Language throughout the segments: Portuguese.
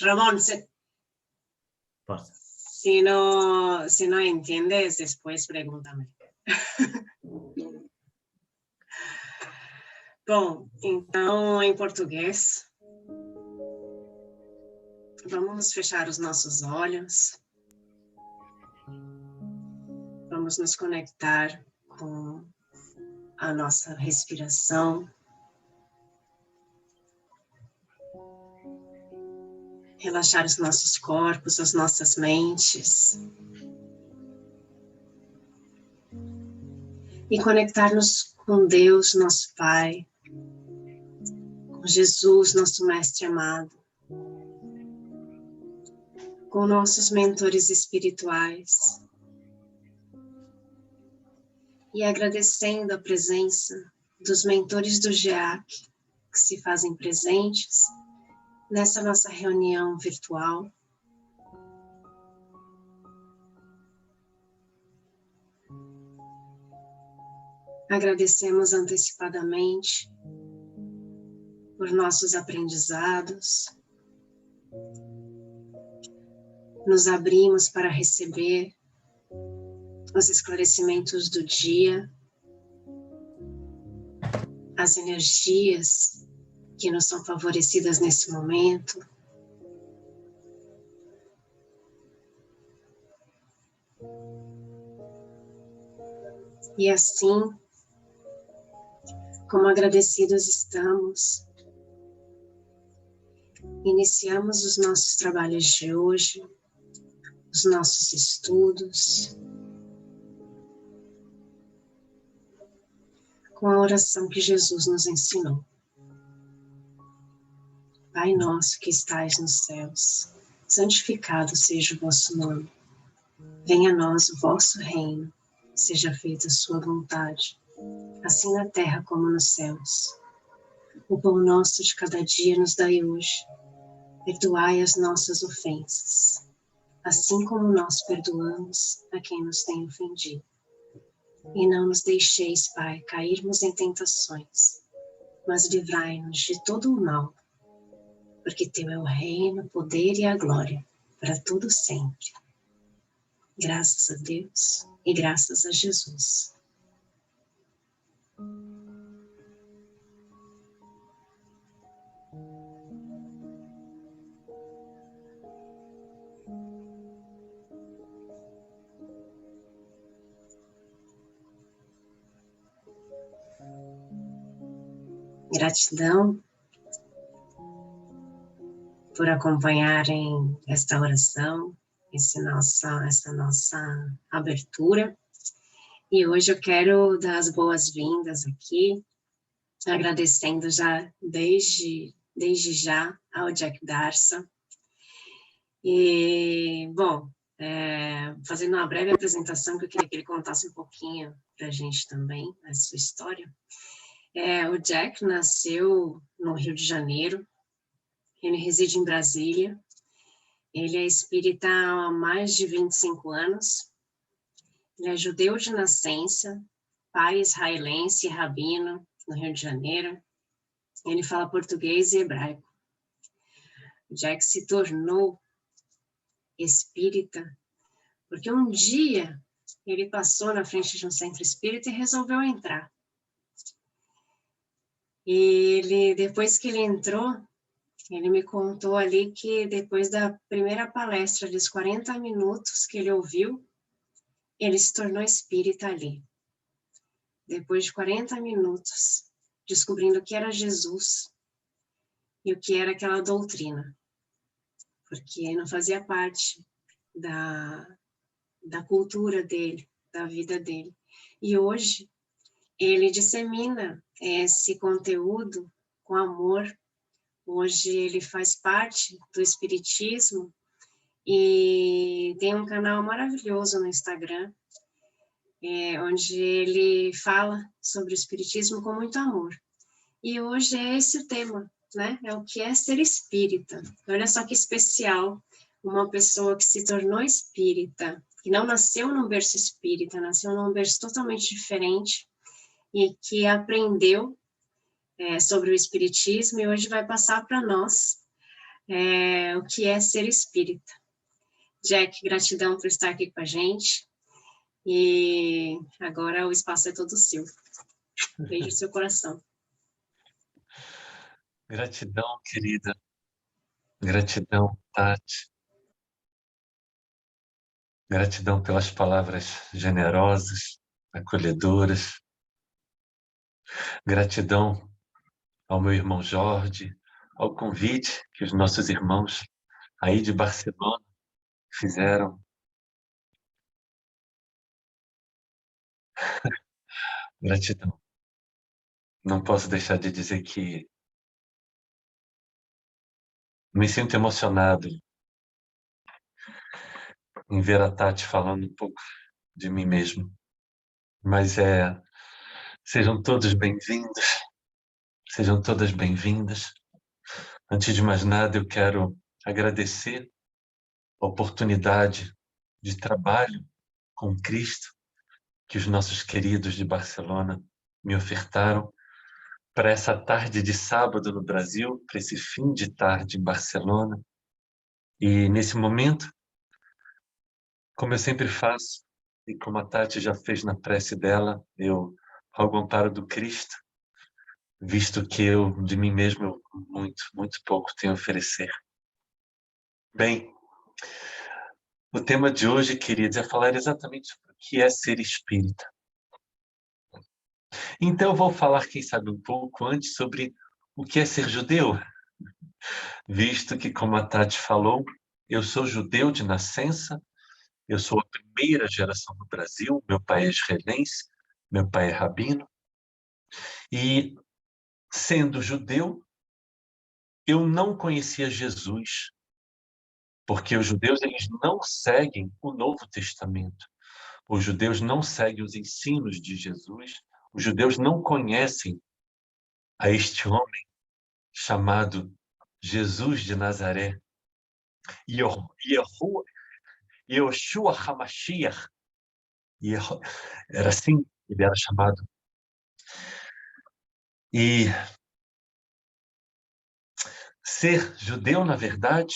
Ramón, Pasa. si no entiendes, después pregúntame. Bom, então, em português, vamos fechar os nossos olhos. Vamos nos conectar com a nossa respiração. Relaxar os nossos corpos, as nossas mentes. E conectar-nos com Deus, nosso Pai, com Jesus, nosso Mestre amado, com nossos mentores espirituais. E agradecendo a presença dos mentores do GEAC que se fazem presentes nessa nossa reunião virtual. Agradecemos antecipadamente por nossos aprendizados. Nos abrimos para receber os esclarecimentos do dia, as energias que nos são favorecidas nesse momento. E assim, como agradecidos estamos, iniciamos os nossos trabalhos de hoje, os nossos estudos, com a oração que Jesus nos ensinou. Pai nosso que estais nos céus, santificado seja o vosso nome. Venha a nós o vosso reino, seja feita a sua vontade, assim na terra como nos céus. O pão nosso de cada dia nos dai hoje. Perdoai as nossas ofensas, assim como nós perdoamos a quem nos tem ofendido. E não nos deixeis, Pai, cairmos em tentações, mas livrai-nos de todo o mal, porque teu é o reino, o poder e a glória, para todo sempre. Graças a Deus e graças a Jesus. Gratidão por acompanharem esta oração, essa nossa abertura. E hoje eu quero dar as boas-vindas aqui, agradecendo já desde já ao Jack Darsa. E, bom, fazendo uma breve apresentação, que eu queria que ele contasse um pouquinho para a gente também, a sua história. O Jack nasceu no Rio de Janeiro, ele reside em Brasília, ele é espírita há mais de 25 anos, ele é judeu de nascença, pai israelense e rabino no Rio de Janeiro, ele fala português e hebraico. O Jack se tornou espírita porque um dia ele passou na frente de um centro espírita e resolveu entrar. E depois que ele entrou, ele me contou ali que depois da primeira palestra, dos 40 minutos que ele ouviu, ele se tornou espírita ali. Depois de 40 minutos, descobrindo o que era Jesus e o que era aquela doutrina, porque não fazia parte da cultura dele, da vida dele. E hoje, ele dissemina esse conteúdo com amor. Hoje ele faz parte do Espiritismo e tem um canal maravilhoso no Instagram, onde ele fala sobre o Espiritismo com muito amor. E hoje é esse o tema, né? É o que é ser espírita. Olha só que especial, uma pessoa que se tornou espírita, que não nasceu num berço espírita, nasceu num berço totalmente diferente e que aprendeu sobre o Espiritismo e hoje vai passar para nós O que é ser espírita. Jack, gratidão por estar aqui com a gente. E agora o espaço é todo seu. Beijo no seu coração. Gratidão, querida. Gratidão, Tati. Gratidão pelas palavras generosas, acolhedoras. Gratidão ao meu irmão Jorge, ao convite que os nossos irmãos aí de Barcelona fizeram. Gratidão. Não posso deixar de dizer que me sinto emocionado em ver a Tati falando um pouco de mim mesmo. Mas sejam todos bem-vindos, sejam todas bem-vindas. Antes de mais nada, eu quero agradecer a oportunidade de trabalho com Cristo que os nossos queridos de Barcelona me ofertaram para essa tarde de sábado no Brasil, para esse fim de tarde em Barcelona. E nesse momento, como eu sempre faço, e como a Tati já fez na prece dela, eu rogo o amparo do Cristo, visto que eu, de mim mesmo, eu muito pouco tenho a oferecer. Bem, o tema de hoje, queridos, é falar exatamente sobre o que é ser espírita. Então eu vou falar, quem sabe, um pouco antes sobre o que é ser judeu, visto que, como a Tati falou, eu sou judeu de nascença, eu sou a primeira geração no Brasil, meu pai é israelense, meu pai é rabino, e sendo judeu, eu não conhecia Jesus, porque os judeus eles não seguem o Novo Testamento. Os judeus não seguem os ensinos de Jesus. Os judeus não conhecem a este homem chamado Jesus de Nazaré, Yehoshua HaMashiach. Era assim que ele era chamado. E ser judeu, na verdade,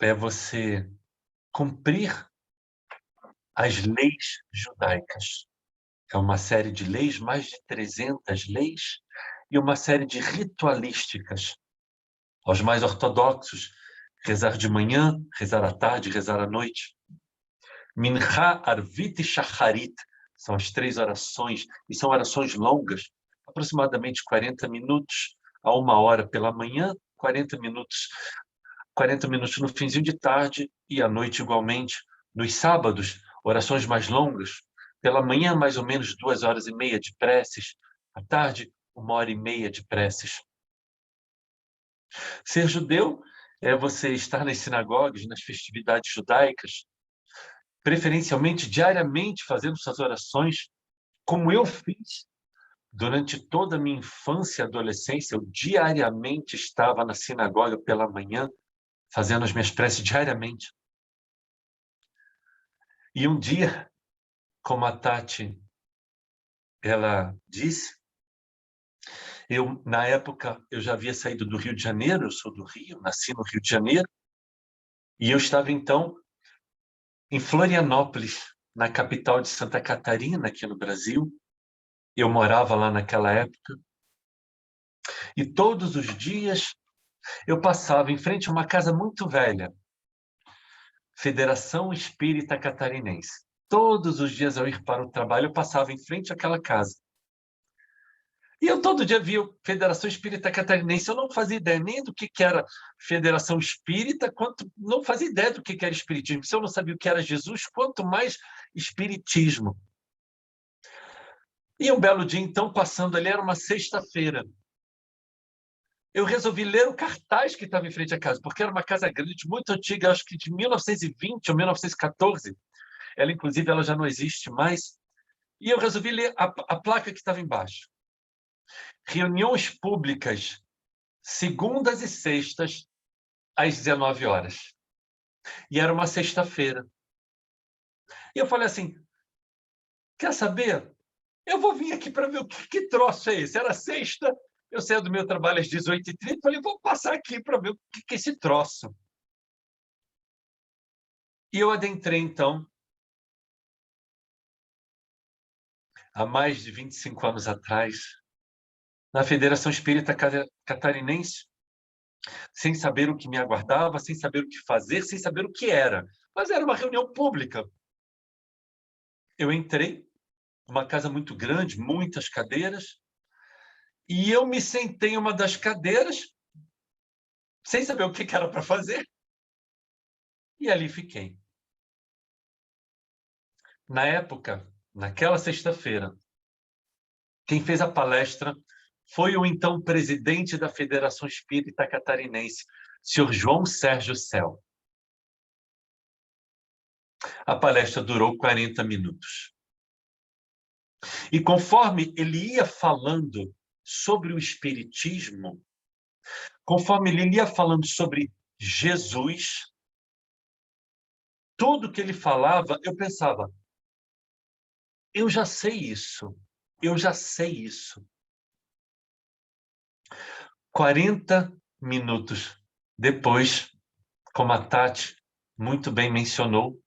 é você cumprir as leis judaicas. É uma série de leis, mais de 300 leis, e uma série de ritualísticas. Aos mais ortodoxos, rezar de manhã, rezar à tarde, rezar à noite. Mincha, Arvit e Shacharit são as 3 orações, e são orações longas, aproximadamente 40 minutos a 1 hora pela manhã, 40 minutos no finzinho de tarde e à noite igualmente. Nos sábados, orações mais longas. Pela manhã, mais ou menos 2h30 de preces. À tarde, 1h30 de preces. Ser judeu é você estar nas sinagogas, nas festividades judaicas, preferencialmente diariamente fazendo suas orações, como eu fiz durante toda a minha infância e adolescência. Eu diariamente estava na sinagoga pela manhã, fazendo as minhas preces diariamente. E um dia, como a Tati ela disse, na época, eu já havia saído do Rio de Janeiro, eu sou do Rio, nasci no Rio de Janeiro, e eu estava, então, em Florianópolis, na capital de Santa Catarina, aqui no Brasil. Eu morava lá naquela época, e todos os dias eu passava em frente a uma casa muito velha, Federação Espírita Catarinense. Todos os dias ao ir para o trabalho, eu passava em frente àquela casa. E eu todo dia via Federação Espírita Catarinense. Eu não fazia ideia nem do que era Federação Espírita, quanto não fazia ideia do que era Espiritismo. Se eu não sabia o que era Jesus, quanto mais Espiritismo. E um belo dia, então, passando ali, era uma sexta-feira. Eu resolvi ler o cartaz que estava em frente à casa, porque era uma casa grande, muito antiga, acho que de 1920 ou 1914. Ela, inclusive, ela já não existe mais. E eu resolvi ler a placa que estava embaixo. Reuniões públicas, segundas e sextas, às 19 horas. E era uma sexta-feira. E eu falei assim, quer saber? Eu vou vir aqui para ver que troço é esse. Era sexta, Eu saía do meu trabalho às 18h30 e falei, vou passar aqui para ver o que é esse troço. E eu adentrei, então, há mais de 25 anos atrás, na Federação Espírita Catarinense, sem saber o que me aguardava, sem saber o que fazer, sem saber o que era. Mas era uma reunião pública. Eu entrei, uma casa muito grande, muitas cadeiras, e eu me sentei em uma das cadeiras, sem saber o que era para fazer, e ali fiquei. Na época, naquela sexta-feira, quem fez a palestra foi o então presidente da Federação Espírita Catarinense, senhor João Sérgio Cel. A palestra durou 40 minutos. E conforme ele ia falando sobre o Espiritismo, conforme ele ia falando sobre Jesus, tudo que ele falava, eu pensava, eu já sei isso, eu já sei isso. 40 minutos depois, como a Tati muito bem mencionou,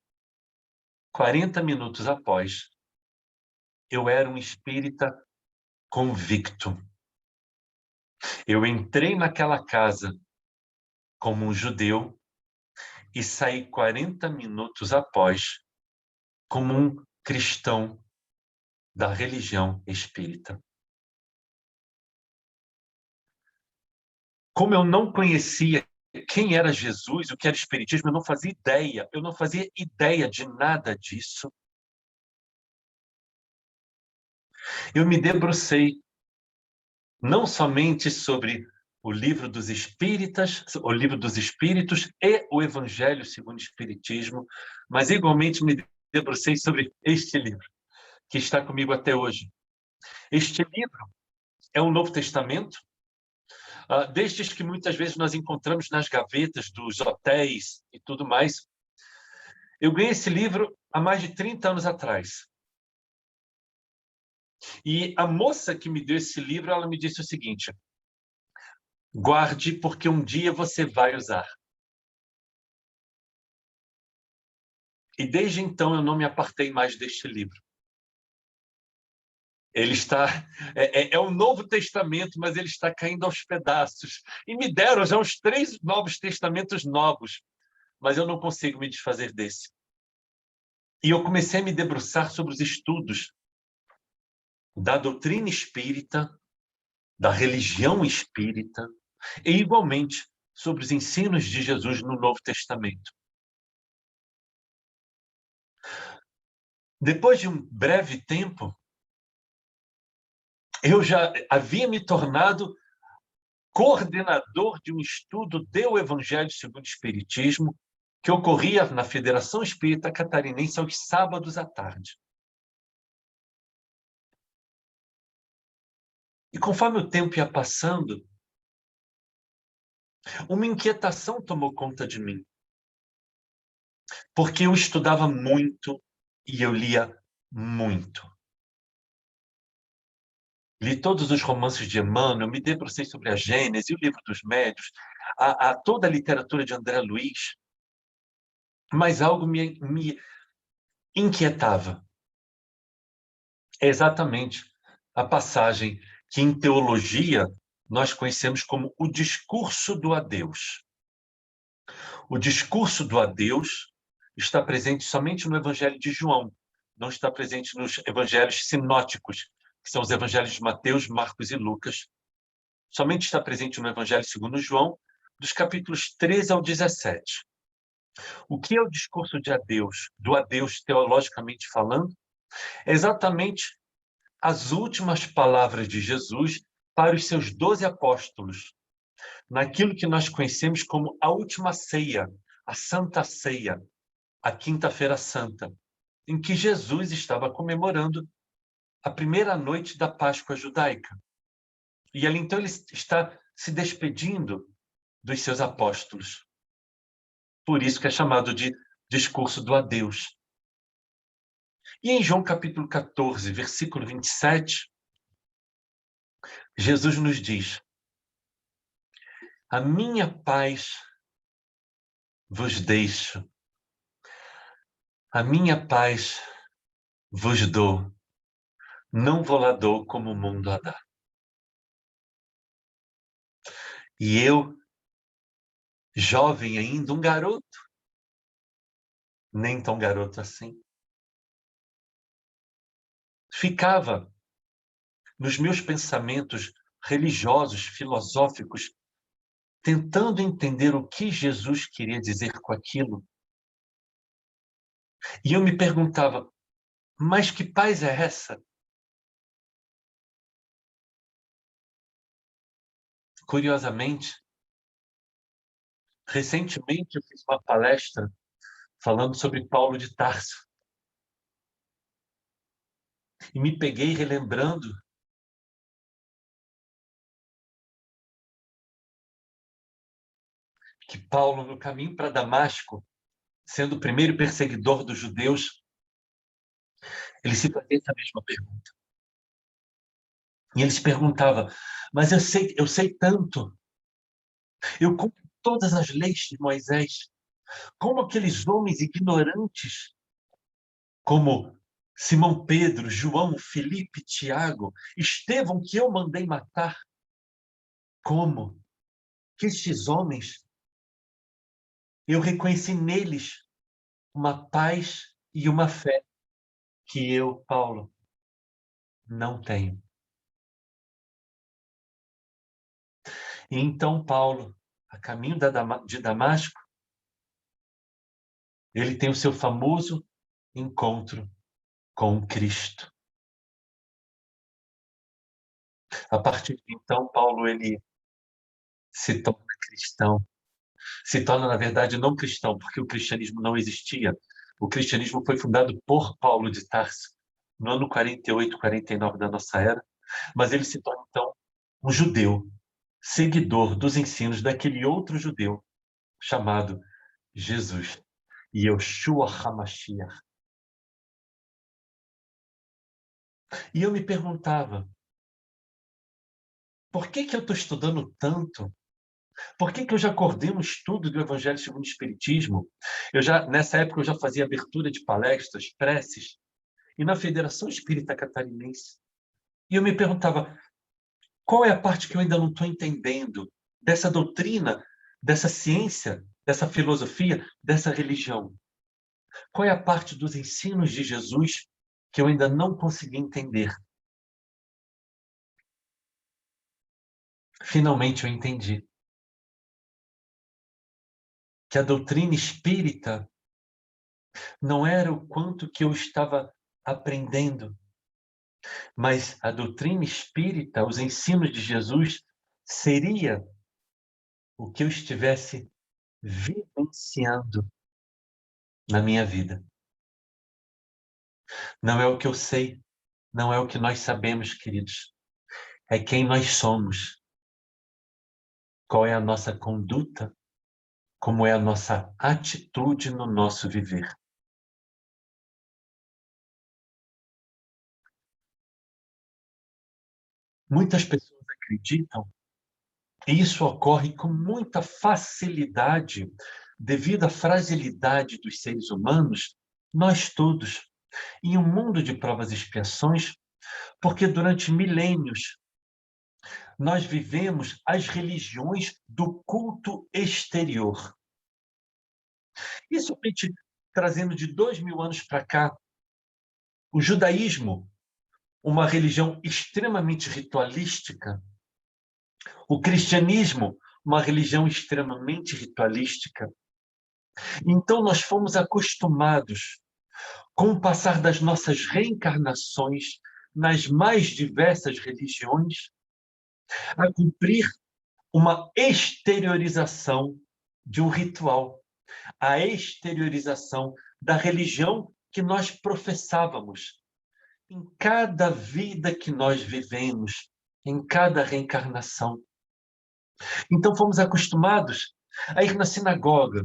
40 minutos após, eu era um espírita convicto. Eu entrei naquela casa como um judeu e saí 40 minutos após como um cristão da religião espírita. Como eu não conhecia quem era Jesus, o que era espiritismo, eu não fazia ideia de nada disso. Eu me debrucei não somente sobre o livro dos Espíritas, o livro dos Espíritos e o Evangelho segundo o Espiritismo, mas igualmente me debrucei sobre este livro, que está comigo até hoje. Este livro é o Novo Testamento, destes que muitas vezes nós encontramos nas gavetas dos hotéis e tudo mais. Eu ganhei esse livro há mais de 30 anos atrás. E a moça que me deu esse livro, ela me disse o seguinte: guarde, porque um dia você vai usar. E desde então eu não me apartei mais deste livro. Ele está... É o Novo Testamento, mas ele está caindo aos pedaços. E me deram já uns 3 Novos Testamentos novos, mas eu não consigo me desfazer desse. E eu comecei a me debruçar sobre os estudos da doutrina espírita, da religião espírita, e igualmente sobre os ensinos de Jesus no Novo Testamento. Depois de um breve tempo, eu já havia me tornado coordenador de um estudo do Evangelho segundo o Espiritismo, que ocorria na Federação Espírita Catarinense aos sábados à tarde. E conforme o tempo ia passando, uma inquietação tomou conta de mim. Porque eu estudava muito e eu lia muito. Li todos os romances de Emmanuel, me debrucei sobre a Gênese, o Livro dos Médiuns, toda a literatura de André Luiz. Mas algo me inquietava. É exatamente a passagem que em teologia nós conhecemos como o discurso do adeus. O discurso do adeus está presente somente no Evangelho de João, não está presente nos evangelhos sinóticos, que são os evangelhos de Mateus, Marcos e Lucas. Somente está presente no Evangelho segundo João, dos capítulos 13 ao 17. O que é o discurso de adeus, do adeus teologicamente falando? É exatamente as últimas palavras de Jesus para os seus 12 apóstolos, naquilo que nós conhecemos como a última ceia, a Santa Ceia, a Quinta-feira Santa, em que Jesus estava comemorando a primeira noite da Páscoa judaica. E ali, então, ele está se despedindo dos seus apóstolos. Por isso que é chamado de discurso do adeus. E em João capítulo 14, versículo 27, Jesus nos diz: a minha paz vos deixo, a minha paz vos dou, não vou lá dou como o mundo a dá. E eu, jovem ainda, um garoto, nem tão garoto assim, ficava nos meus pensamentos religiosos, filosóficos, tentando entender o que Jesus queria dizer com aquilo. E eu me perguntava, mas que paz é essa? Curiosamente, recentemente eu fiz uma palestra falando sobre Paulo de Tarso. E me peguei relembrando que Paulo, no caminho para Damasco, sendo o primeiro perseguidor dos judeus, ele se fazia essa mesma pergunta. E ele se perguntava, mas eu sei tanto, eu cumpro todas as leis de Moisés, como aqueles homens ignorantes, como Simão Pedro, João, Felipe, Tiago, Estevão, que eu mandei matar, como que estes homens, eu reconheci neles uma paz e uma fé que eu, Paulo, não tenho. E então Paulo, a caminho de Damasco, ele tem o seu famoso encontro com Cristo. A partir de então, Paulo ele se torna cristão. Se torna, na verdade, não cristão, porque o cristianismo não existia. O cristianismo foi fundado por Paulo de Tarso, no ano 48, 49 da nossa era, mas ele se torna, então, um judeu, seguidor dos ensinos daquele outro judeu chamado Jesus, Yeshua HaMashiach. E eu me perguntava, por que eu estou estudando tanto? Por que eu já coordeno um estudo do Evangelho segundo o Espiritismo? Nessa época, eu já fazia abertura de palestras, preces, e na Federação Espírita Catarinense. E eu me perguntava, qual é a parte que eu ainda não estou entendendo dessa doutrina, dessa ciência, dessa filosofia, dessa religião? Qual é a parte dos ensinos de Jesus que eu ainda não consegui entender? Finalmente eu entendi que a doutrina espírita não era o quanto que eu estava aprendendo, mas a doutrina espírita, os ensinos de Jesus, seria o que eu estivesse vivenciando na minha vida. Não é o que eu sei, não é o que nós sabemos, queridos. É quem nós somos. Qual é a nossa conduta, como é a nossa atitude no nosso viver. Muitas pessoas acreditam, e isso ocorre com muita facilidade, devido à fragilidade dos seres humanos, nós todos, em um mundo de provas e expiações, porque durante milênios nós vivemos as religiões do culto exterior. Isso somente trazendo de 2000 anos para cá, o judaísmo, uma religião extremamente ritualística, o cristianismo, uma religião extremamente ritualística. Então nós fomos acostumados, com o passar das nossas reencarnações nas mais diversas religiões, a cumprir uma exteriorização de um ritual, a exteriorização da religião que nós professávamos. Em cada vida que nós vivemos, em cada reencarnação. Então fomos acostumados a ir na sinagoga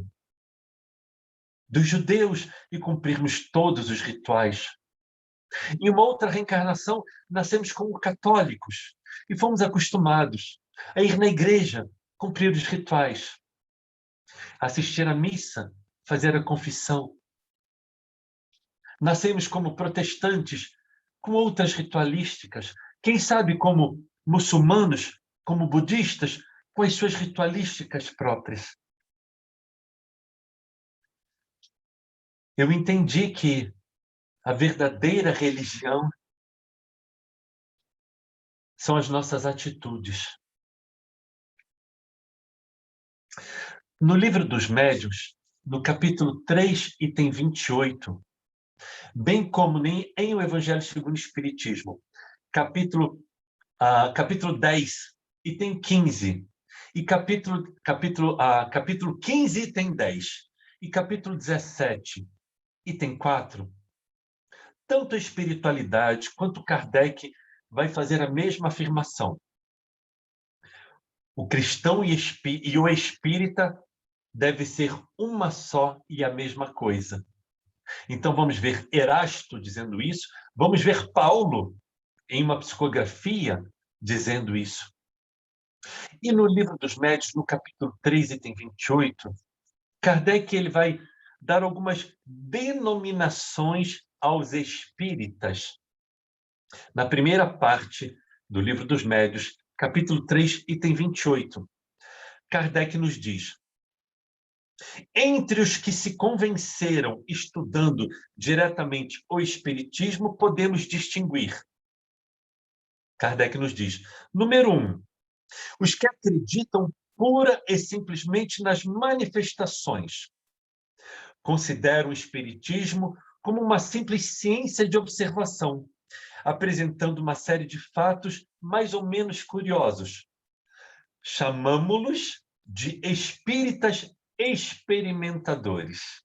dos judeus e cumprirmos todos os rituais. Em uma outra reencarnação, nascemos como católicos e fomos acostumados a ir na igreja, cumprir os rituais, assistir à missa, fazer a confissão. Nascemos como protestantes, com outras ritualísticas, quem sabe como muçulmanos, como budistas, com as suas ritualísticas próprias. Eu entendi que a verdadeira religião são as nossas atitudes. No livro dos Médiuns, no capítulo 3, item 28, bem como nem em O Evangelho segundo o Espiritismo, capítulo 10, item 15, e capítulo 15, item 10, e capítulo 17, item 4, tanto a espiritualidade quanto Kardec vai fazer a mesma afirmação. O cristão e o espírita deve ser uma só e a mesma coisa. Então vamos ver Erasto dizendo isso, vamos ver Paulo em uma psicografia dizendo isso. E no livro dos Médiuns, no capítulo 3, item 28, Kardec ele vai dar algumas denominações aos espíritas. Na primeira parte do livro dos Médiuns, capítulo 3, item 28, Kardec nos diz: entre os que se convenceram estudando diretamente o Espiritismo, podemos distinguir. Kardec nos diz: número 1, os que acreditam pura e simplesmente nas manifestações. Consideram o Espiritismo como uma simples ciência de observação, apresentando uma série de fatos mais ou menos curiosos. Chamamo-los de espíritas experimentadores.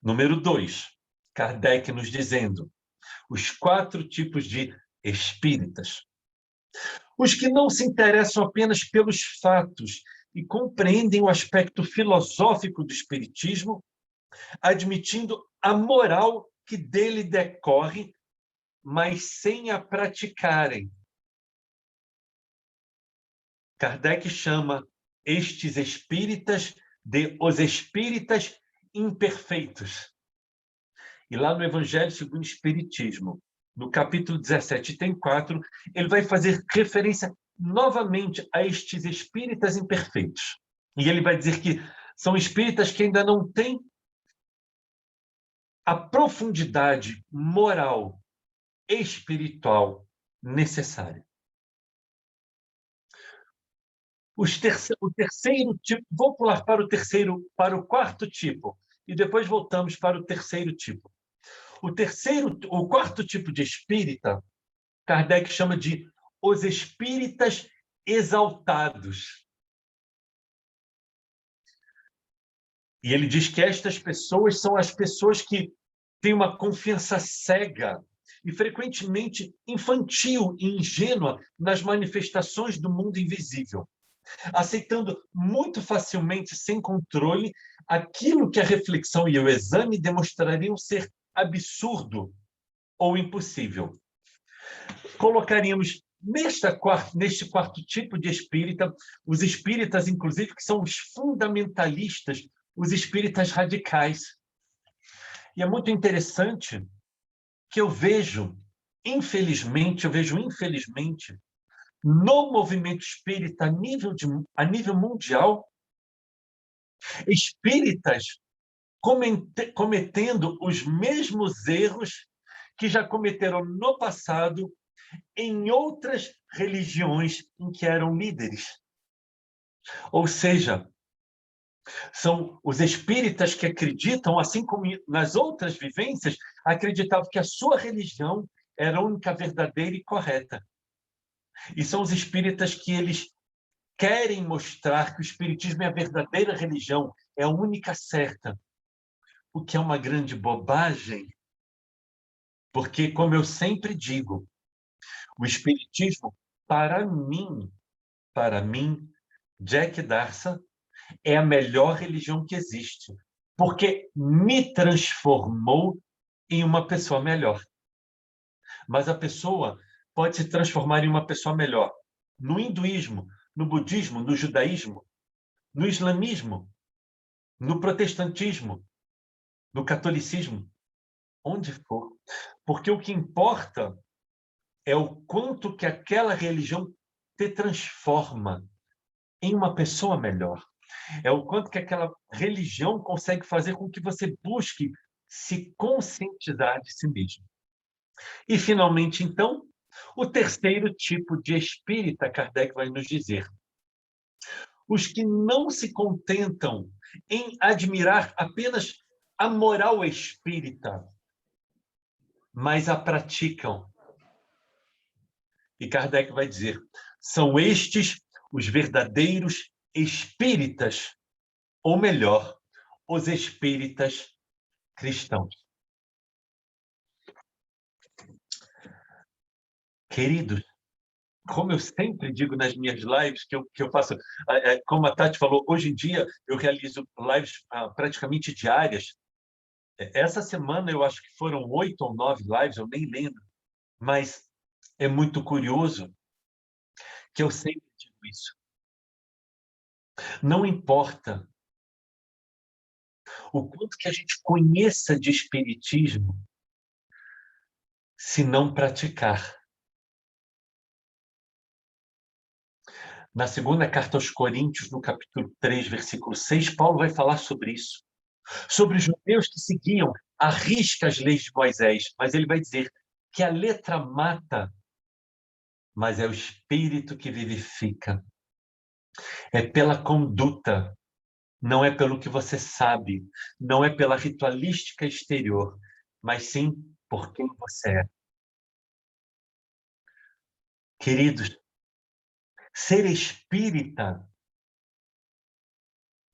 Número 2, Kardec nos dizendo os 4 tipos de espíritas. Os que não se interessam apenas pelos fatos e compreendem o aspecto filosófico do espiritismo, admitindo a moral que dele decorre, mas sem a praticarem. Kardec chama estes espíritas de os espíritas imperfeitos. E lá no Evangelho segundo o Espiritismo, no capítulo 17, item 4, ele vai fazer referência novamente a estes espíritas imperfeitos. E ele vai dizer que são espíritas que ainda não têm a profundidade moral, espiritual necessária. O terceiro tipo, vou pular para o quarto tipo, e depois voltamos para o terceiro tipo. O quarto tipo de espírita, Kardec chama de os espíritas exaltados. E ele diz que estas pessoas são as pessoas que têm uma confiança cega e frequentemente infantil e ingênua nas manifestações do mundo invisível, aceitando muito facilmente, sem controle, aquilo que a reflexão e o exame demonstrariam ser absurdo ou impossível. Colocaríamos neste quarto tipo de espírita, os espíritas, inclusive, que são os fundamentalistas, os espíritas radicais. E é muito interessante que eu vejo, infelizmente, no movimento espírita a nível mundial, espíritas cometendo os mesmos erros que já cometeram no passado em outras religiões em que eram líderes. Ou seja, são os espíritas que acreditam, assim como nas outras vivências, acreditavam que a sua religião era a única verdadeira e correta. E são os espíritas que eles querem mostrar que o espiritismo é a verdadeira religião, é a única certa. O que é uma grande bobagem, porque, como eu sempre digo, o espiritismo, para mim, Jack Darsa, é a melhor religião que existe, porque me transformou em uma pessoa melhor. Mas a pessoa pode se transformar em uma pessoa melhor no hinduísmo, no budismo, no judaísmo, no islamismo, no protestantismo, no catolicismo, onde for. Porque o que importa é o quanto que aquela religião te transforma em uma pessoa melhor. É o quanto que aquela religião consegue fazer com que você busque se conscientizar de si mesmo. E, finalmente, então, o terceiro tipo de espírita, Kardec vai nos dizer: os que não se contentam em admirar apenas a moral espírita, mas a praticam. E Kardec vai dizer: são estes os verdadeiros espíritas, ou melhor, os espíritas cristãos. Queridos, como eu sempre digo nas minhas lives que eu faço, como a Tati falou, hoje em dia eu realizo lives praticamente diárias. Essa semana eu acho que foram 8 ou 9 lives, eu nem lembro, mas é muito curioso que eu sempre digo isso. Não importa o quanto que a gente conheça de espiritismo, se não praticar. Na segunda carta aos Coríntios, no capítulo 3, versículo 6, Paulo vai falar sobre isso. Sobre os judeus que seguiam à risca as leis de Moisés, mas ele vai dizer que a letra mata, mas é o espírito que vivifica. É pela conduta, não é pelo que você sabe, não é pela ritualística exterior, mas sim por quem você é. Queridos, ser espírita,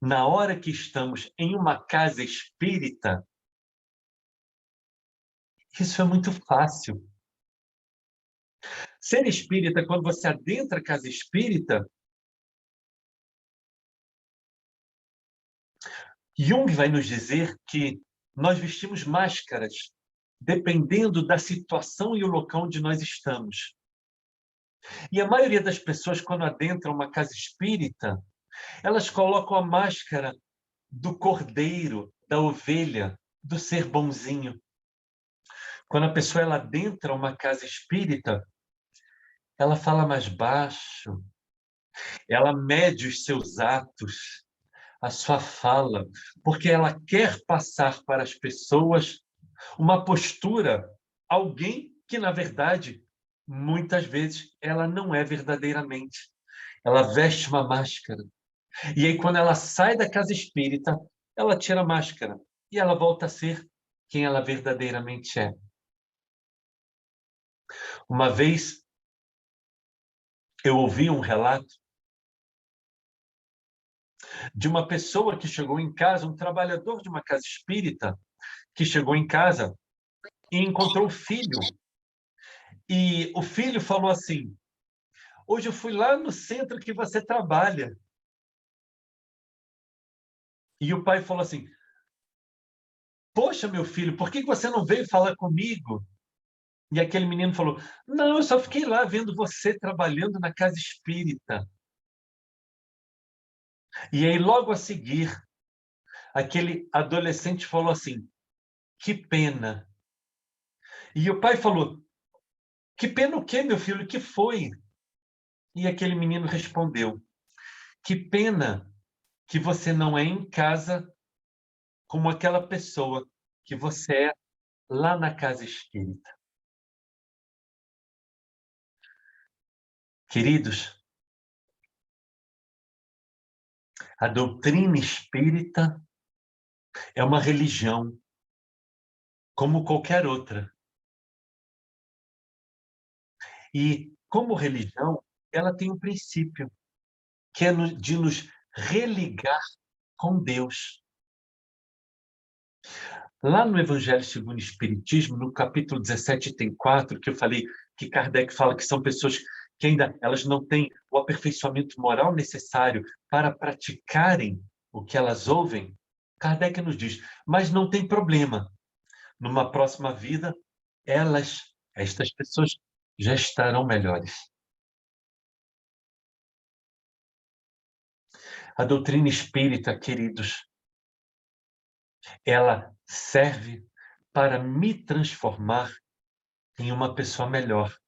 na hora que estamos em uma casa espírita, isso é muito fácil. Ser espírita, quando você adentra a casa espírita, Jung vai nos dizer que nós vestimos máscaras dependendo da situação e o local onde nós estamos. E a maioria das pessoas, quando adentram uma casa espírita, elas colocam a máscara do cordeiro, da ovelha, do ser bonzinho. Quando a pessoa ela adentra uma casa espírita, ela fala mais baixo, ela mede os seus atos, a sua fala, porque ela quer passar para as pessoas uma postura, alguém que, na verdade, muitas vezes, ela não é verdadeiramente. Ela veste uma máscara. E aí, quando ela sai da casa espírita, ela tira a máscara e ela volta a ser quem ela verdadeiramente é. Uma vez, eu ouvi um relato de uma pessoa que chegou em casa, um trabalhador de uma casa espírita, que chegou em casa e encontrou o filho. E o filho falou assim: hoje eu fui lá no centro que você trabalha. E o pai falou assim: poxa, meu filho, por que você não veio falar comigo? E aquele menino falou: não, eu só fiquei lá vendo você trabalhando na casa espírita. E aí, logo a seguir, aquele adolescente falou assim: que pena. E o pai falou: que pena o quê, meu filho? O que foi? E aquele menino respondeu: que pena que você não é em casa como aquela pessoa que você é lá na casa espírita. Queridos, a doutrina espírita é uma religião como qualquer outra. E, como religião, ela tem um princípio, que é de nos religar com Deus. Lá no Evangelho segundo o Espiritismo, no capítulo 17, tem 4, que eu falei que Kardec fala que são pessoas que ainda elas não têm o aperfeiçoamento moral necessário para praticarem o que elas ouvem. Kardec nos diz, mas não tem problema, numa próxima vida, estas pessoas, já estarão melhores. A doutrina espírita, queridos, ela serve para me transformar em uma pessoa melhor.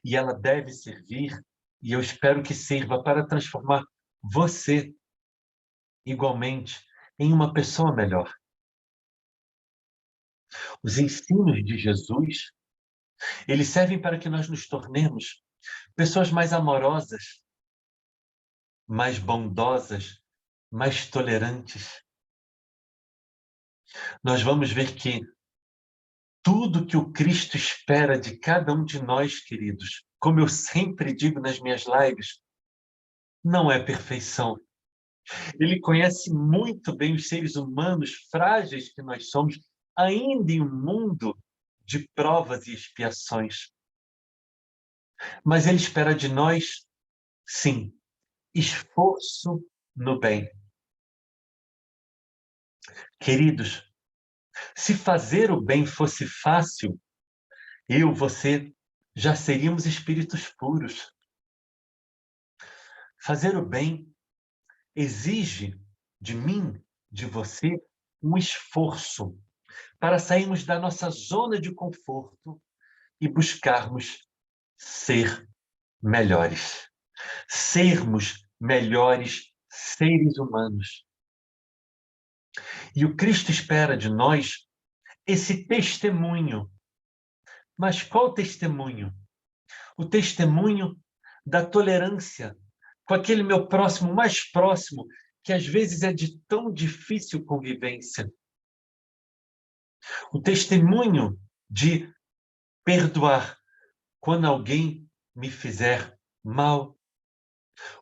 E ela deve servir, e eu espero que sirva para transformar você, igualmente, em uma pessoa melhor. Os ensinos de Jesus, eles servem para que nós nos tornemos pessoas mais amorosas, mais bondosas, mais tolerantes. Nós vamos ver que tudo que o Cristo espera de cada um de nós, queridos, como eu sempre digo nas minhas lives, não é perfeição. Ele conhece muito bem os seres humanos frágeis que nós somos, ainda em um mundo de provas e expiações. Mas ele espera de nós, sim, esforço no bem. Queridos, se fazer o bem fosse fácil, eu, você, já seríamos espíritos puros. Fazer o bem exige de mim, de você, um esforço para sairmos da nossa zona de conforto e buscarmos ser melhores. Sermos melhores seres humanos. E o Cristo espera de nós esse testemunho. Mas qual testemunho? O testemunho da tolerância com aquele meu próximo, mais próximo, que às vezes é de tão difícil convivência. O testemunho de perdoar quando alguém me fizer mal.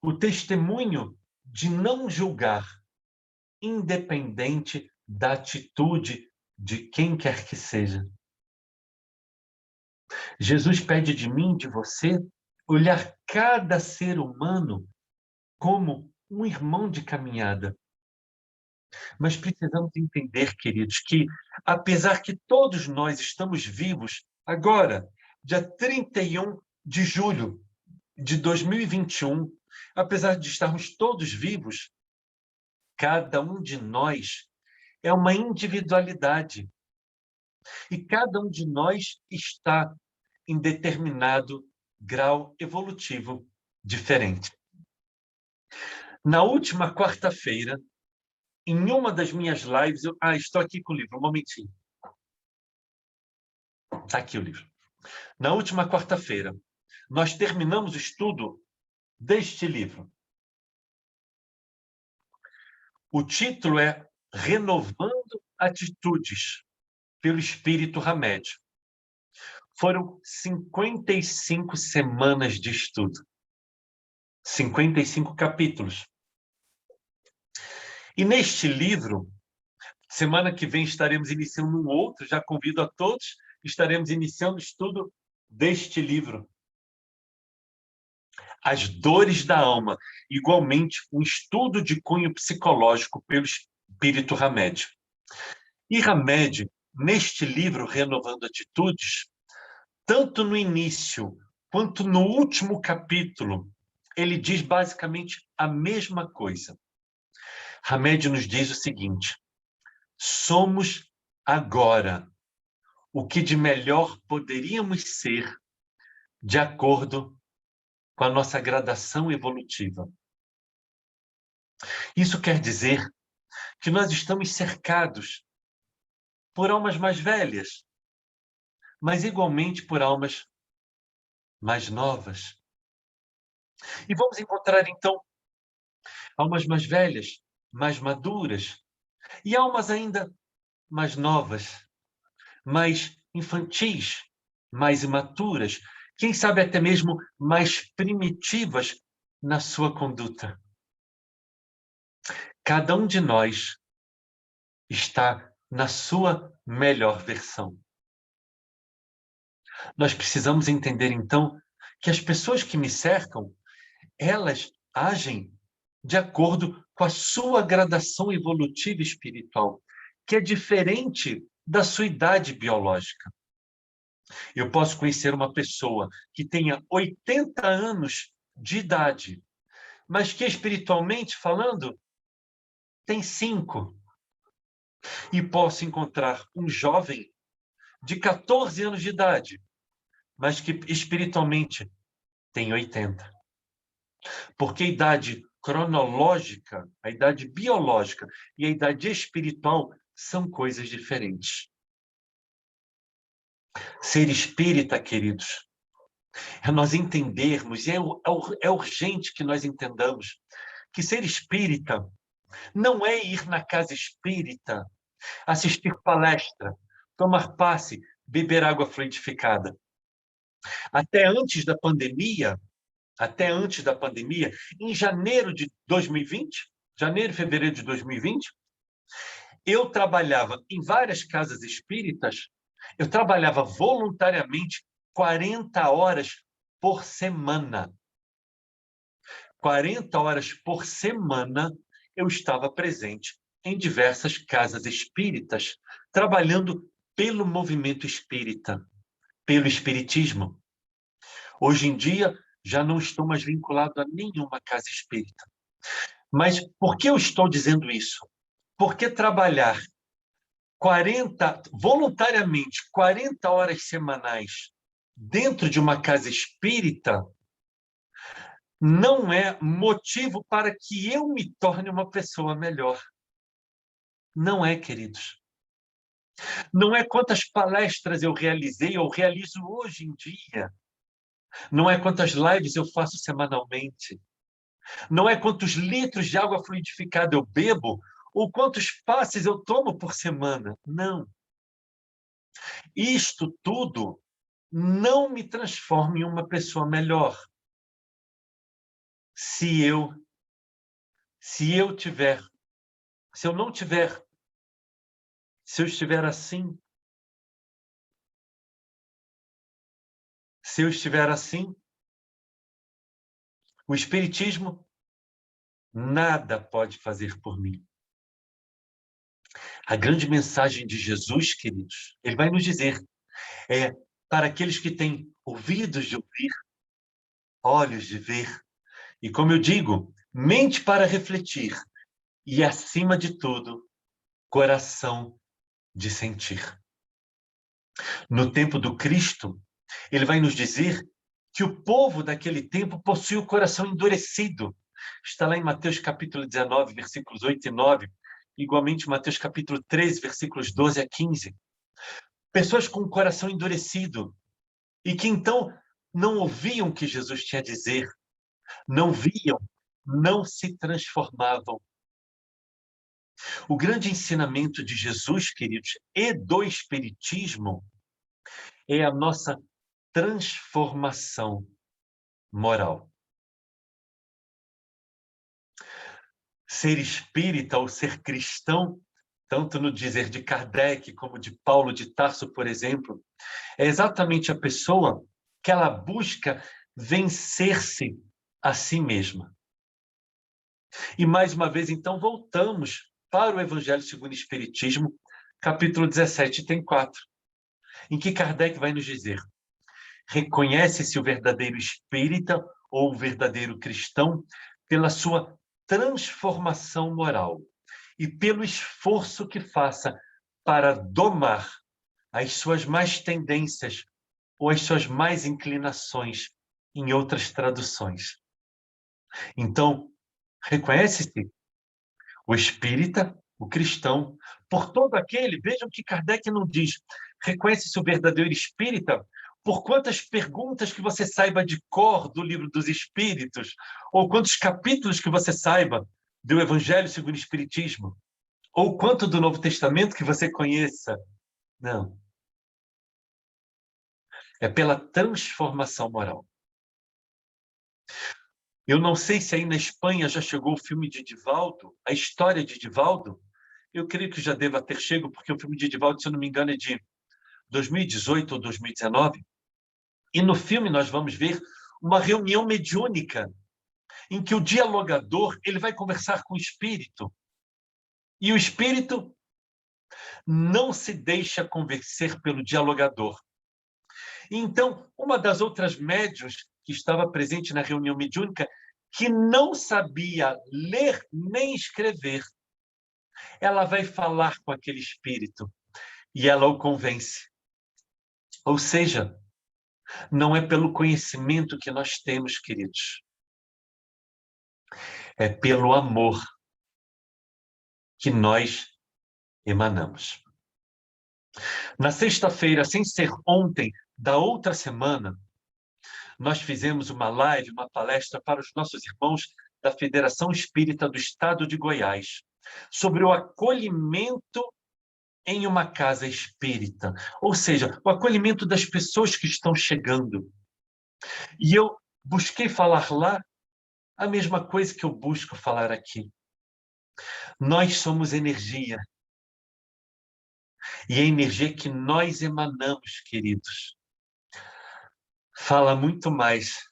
O testemunho de não julgar, independente da atitude de quem quer que seja. Jesus pede de mim, de você, olhar cada ser humano como um irmão de caminhada. Mas precisamos entender, queridos, que apesar que todos nós estamos vivos agora, dia 31 de julho de 2021, apesar de estarmos todos vivos, cada um de nós é uma individualidade. E cada um de nós está em determinado grau evolutivo diferente. Na última quarta-feira, em uma das minhas lives, estou aqui com o livro, um momentinho. Está aqui o livro. Na última quarta-feira, nós terminamos o estudo deste livro. O título é Renovando Atitudes, pelo Espírito Hamed. Foram 55 semanas de estudo. 55 capítulos. E neste livro, semana que vem estaremos iniciando um outro, já convido a todos, estaremos iniciando o estudo deste livro. As Dores da Alma, igualmente um estudo de cunho psicológico pelo Espírito Hamed. E Hamed, neste livro, Renovando Atitudes, tanto no início quanto no último capítulo, ele diz basicamente a mesma coisa. Hamed nos diz o seguinte: somos agora o que de melhor poderíamos ser de acordo com a nossa gradação evolutiva. Isso quer dizer que nós estamos cercados por almas mais velhas, mas igualmente por almas mais novas. E vamos encontrar, então, almas mais velhas, mais maduras, e almas ainda mais novas, mais infantis, mais imaturas, quem sabe até mesmo mais primitivas na sua conduta. Cada um de nós está na sua melhor versão. Nós precisamos entender, então, que as pessoas que me cercam, elas agem de acordo com a sua gradação evolutiva espiritual, que é diferente da sua idade biológica. Eu posso conhecer uma pessoa que tenha 80 anos de idade, mas que espiritualmente falando tem 5. E posso encontrar um jovem de 14 anos de idade, mas que espiritualmente tem 80. Porque a idade cronológica, a idade biológica e a idade espiritual são coisas diferentes. Ser espírita, queridos, é nós entendermos, e é urgente que nós entendamos, que ser espírita não é ir na casa espírita, assistir palestra, tomar passe, beber água fluidificada. Até antes da pandemia, em janeiro de 2020, janeiro e fevereiro de 2020, eu trabalhava em várias casas espíritas, eu trabalhava voluntariamente 40 horas por semana. 40 horas por semana eu estava presente em diversas casas espíritas, trabalhando pelo movimento espírita, pelo espiritismo. Hoje em dia, já não estou mais vinculado a nenhuma casa espírita. Mas por que eu estou dizendo isso? Porque trabalhar voluntariamente 40 horas semanais dentro de uma casa espírita não é motivo para que eu me torne uma pessoa melhor. Não é, queridos. Não é quantas palestras eu realizei ou realizo hoje em dia. Não é quantas lives eu faço semanalmente. Não é quantos litros de água fluidificada eu bebo ou quantos passes eu tomo por semana. Não. Isto tudo não me transforma em uma pessoa melhor. Se eu estiver assim, o espiritismo nada pode fazer por mim. A grande mensagem de Jesus, queridos, ele vai nos dizer, para aqueles que têm ouvidos de ouvir, olhos de ver, e como eu digo, mente para refletir, e acima de tudo, coração de sentir. No tempo do Cristo, ele vai nos dizer que o povo daquele tempo possui o coração endurecido. Está lá em Mateus capítulo 19, versículos 8 e 9, igualmente Mateus capítulo 13, versículos 12 a 15. Pessoas com o coração endurecido e que então não ouviam o que Jesus tinha a dizer, não viam, não se transformavam. O grande ensinamento de Jesus, queridos, e do Espiritismo é a nossa transformação moral. Ser espírita ou ser cristão, tanto no dizer de Kardec como de Paulo de Tarso, por exemplo, é exatamente a pessoa que ela busca vencer-se a si mesma. E mais uma vez, então, voltamos para o Evangelho segundo o Espiritismo, capítulo 17, item 4, em que Kardec vai nos dizer: reconhece-se o verdadeiro espírita ou o verdadeiro cristão pela sua transformação moral e pelo esforço que faça para domar as suas más tendências ou as suas más inclinações, em outras traduções. Então, reconhece-se o espírita, o cristão, por todo aquele, vejam que Kardec não diz, reconhece-se o verdadeiro espírita por quantas perguntas que você saiba de cor do livro dos Espíritos, ou quantos capítulos que você saiba do Evangelho segundo o Espiritismo, ou quanto do Novo Testamento que você conheça. Não. É pela transformação moral. Eu não sei se aí na Espanha já chegou o filme de Divaldo, a história de Divaldo. Eu creio que já deva ter chegado, porque o filme de Divaldo, se eu não me engano, é de 2018 ou 2019. E no filme nós vamos ver uma reunião mediúnica, em que o dialogador ele vai conversar com o espírito. E o espírito Não se deixa convencer pelo dialogador. Então, uma das outras médiuns que estava presente na reunião mediúnica, que não sabia ler nem escrever, ela vai falar com aquele espírito e ela o convence. Ou seja, não é pelo conhecimento que nós temos, queridos. É pelo amor que nós emanamos. Na sexta-feira, sem ser ontem, da outra semana, nós fizemos uma live, uma palestra para os nossos irmãos da Federação Espírita do Estado de Goiás, sobre o acolhimento em uma casa espírita, ou seja, o acolhimento das pessoas que estão chegando. E eu busquei falar lá a mesma coisa que eu busco falar aqui. Nós somos energia. E a energia que nós emanamos, queridos, fala muito mais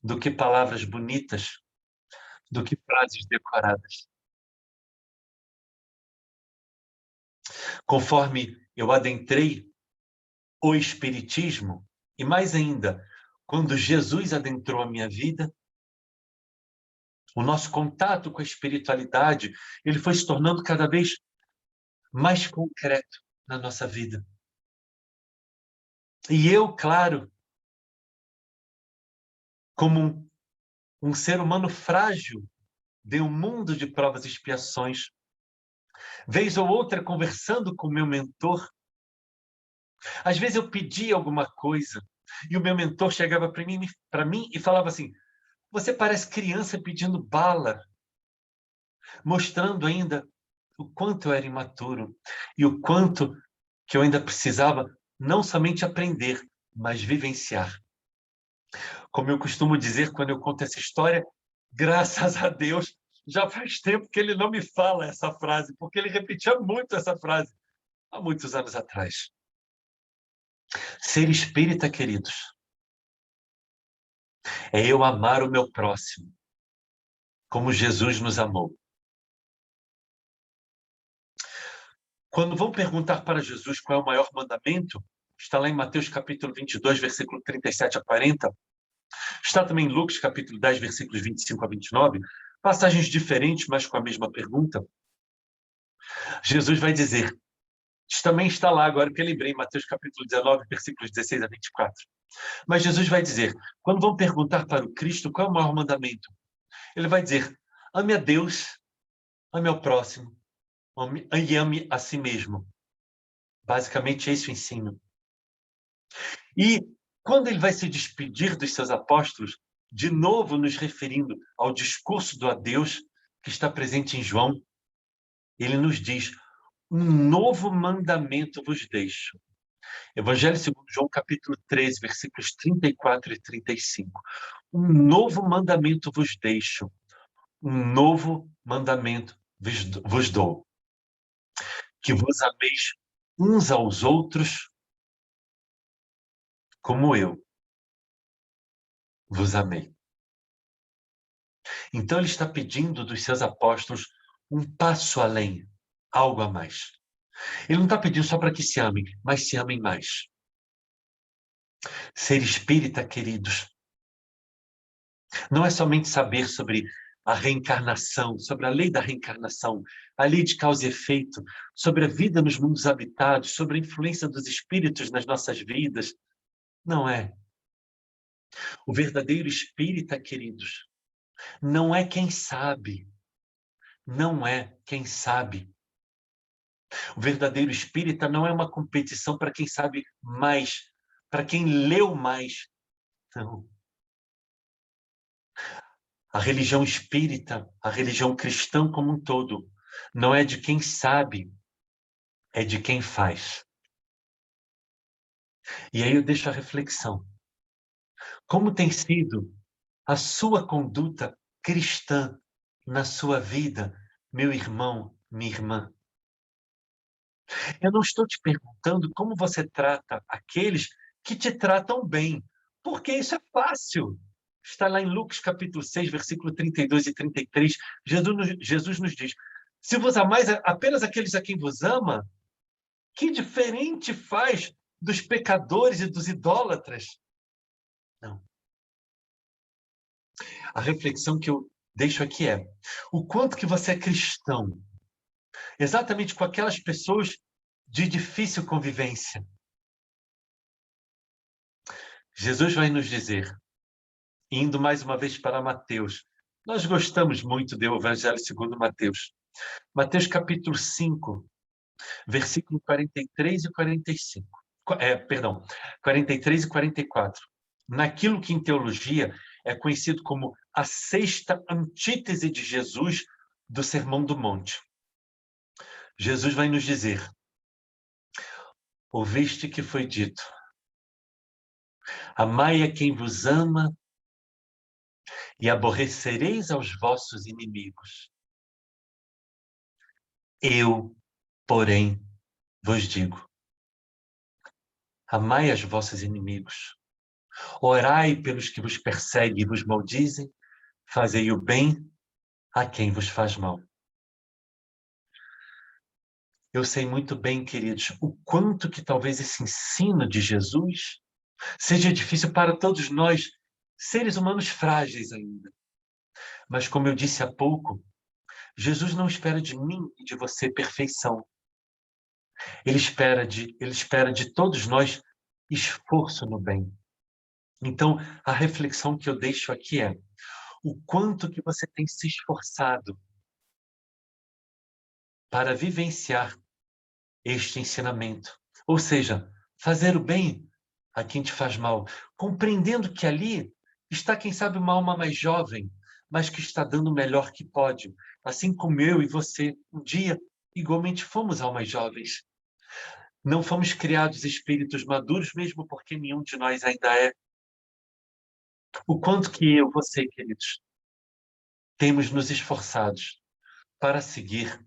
do que palavras bonitas, do que frases decoradas. Conforme eu adentrei o Espiritismo, e mais ainda, quando Jesus adentrou a minha vida, o nosso contato com a espiritualidade, ele foi se tornando cada vez mais concreto na nossa vida. E eu, claro, como um ser humano frágil, de um mundo de provas e expiações, vez ou outra conversando com o meu mentor, às vezes eu pedia alguma coisa e o meu mentor chegava para mim e falava assim: você parece criança pedindo bala, mostrando ainda o quanto eu era imaturo e o quanto que eu ainda precisava não somente aprender, mas vivenciar. Como eu costumo dizer quando eu conto essa história, graças a Deus, já faz tempo que ele não me fala essa frase, porque ele repetia muito essa frase há muitos anos atrás. Ser espírita, queridos, é eu amar o meu próximo, como Jesus nos amou. Quando vão perguntar para Jesus qual é o maior mandamento, está lá em Mateus capítulo 22, versículo 37 a 40, está também em Lucas capítulo 10, versículos 25 a 29, passagens diferentes, mas com a mesma pergunta. Jesus vai dizer, também está lá agora, que eu lembrei, em Mateus capítulo 19, versículos 16 a 24. Mas Jesus vai dizer, quando vão perguntar para o Cristo qual é o maior mandamento, ele vai dizer, ame a Deus, ame ao próximo, e ame a si mesmo. Basicamente, esse é o ensino. E quando ele vai se despedir dos seus apóstolos, de novo nos referindo ao discurso do adeus que está presente em João, ele nos diz, um novo mandamento vos deixo. Evangelho segundo João, capítulo 13, versículos 34 e 35. Um novo mandamento vos deixo, um novo mandamento vos dou. Que vos ameis uns aos outros como eu vos amei. Então ele está pedindo dos seus apóstolos um passo além, algo a mais. Ele não está pedindo só para que se amem, mas se amem mais. Ser espírita, queridos, não é somente saber sobre a reencarnação, sobre a lei da reencarnação, a lei de causa e efeito, sobre a vida nos mundos habitados, sobre a influência dos espíritos nas nossas vidas. Não é. O verdadeiro espírita, queridos, não é quem sabe. Não é quem sabe. O verdadeiro espírita não é uma competição para quem sabe mais, para quem leu mais. Não. A religião espírita, a religião cristã como um todo, não é de quem sabe, é de quem faz. E aí eu deixo a reflexão. Como tem sido a sua conduta cristã na sua vida, meu irmão, minha irmã? Eu não estou te perguntando como você trata aqueles que te tratam bem, porque isso é fácil. Está lá em Lucas capítulo 6, versículo 32 e 33. Jesus nos diz, Se vos amais apenas aqueles a quem vos ama, que diferente faz dos pecadores e dos idólatras? Não. A reflexão que eu deixo aqui é: o quanto que você é cristão, exatamente com aquelas pessoas de difícil convivência. Jesus vai nos dizer, indo mais uma vez para Mateus, nós gostamos muito do Evangelho segundo Mateus. Mateus capítulo 5, versículo 43 e 45. Perdão, 43 e 44. Naquilo que em teologia é conhecido como a sexta antítese de Jesus do Sermão do Monte. Jesus vai nos dizer: ouviste que foi dito, amai a quem vos ama e aborrecereis aos vossos inimigos. Eu, porém, vos digo, amai os vossos inimigos, orai pelos que vos perseguem e vos maldizem, fazei o bem a quem vos faz mal. Eu sei muito bem, queridos, o quanto que talvez esse ensino de Jesus seja difícil para todos nós, seres humanos frágeis ainda. Mas como eu disse há pouco, Jesus não espera de mim e de você perfeição. Ele espera de todos nós esforço no bem. Então, a reflexão que eu deixo aqui é: o quanto que você tem se esforçado para vivenciar este ensinamento. Ou seja, fazer o bem a quem te faz mal, compreendendo que ali está, quem sabe, uma alma mais jovem, mas que está dando o melhor que pode. Assim como eu e você, um dia, igualmente fomos almas jovens. Não fomos criados espíritos maduros, mesmo porque nenhum de nós ainda é. O quanto que eu, você, queridos, temos nos esforçados para seguir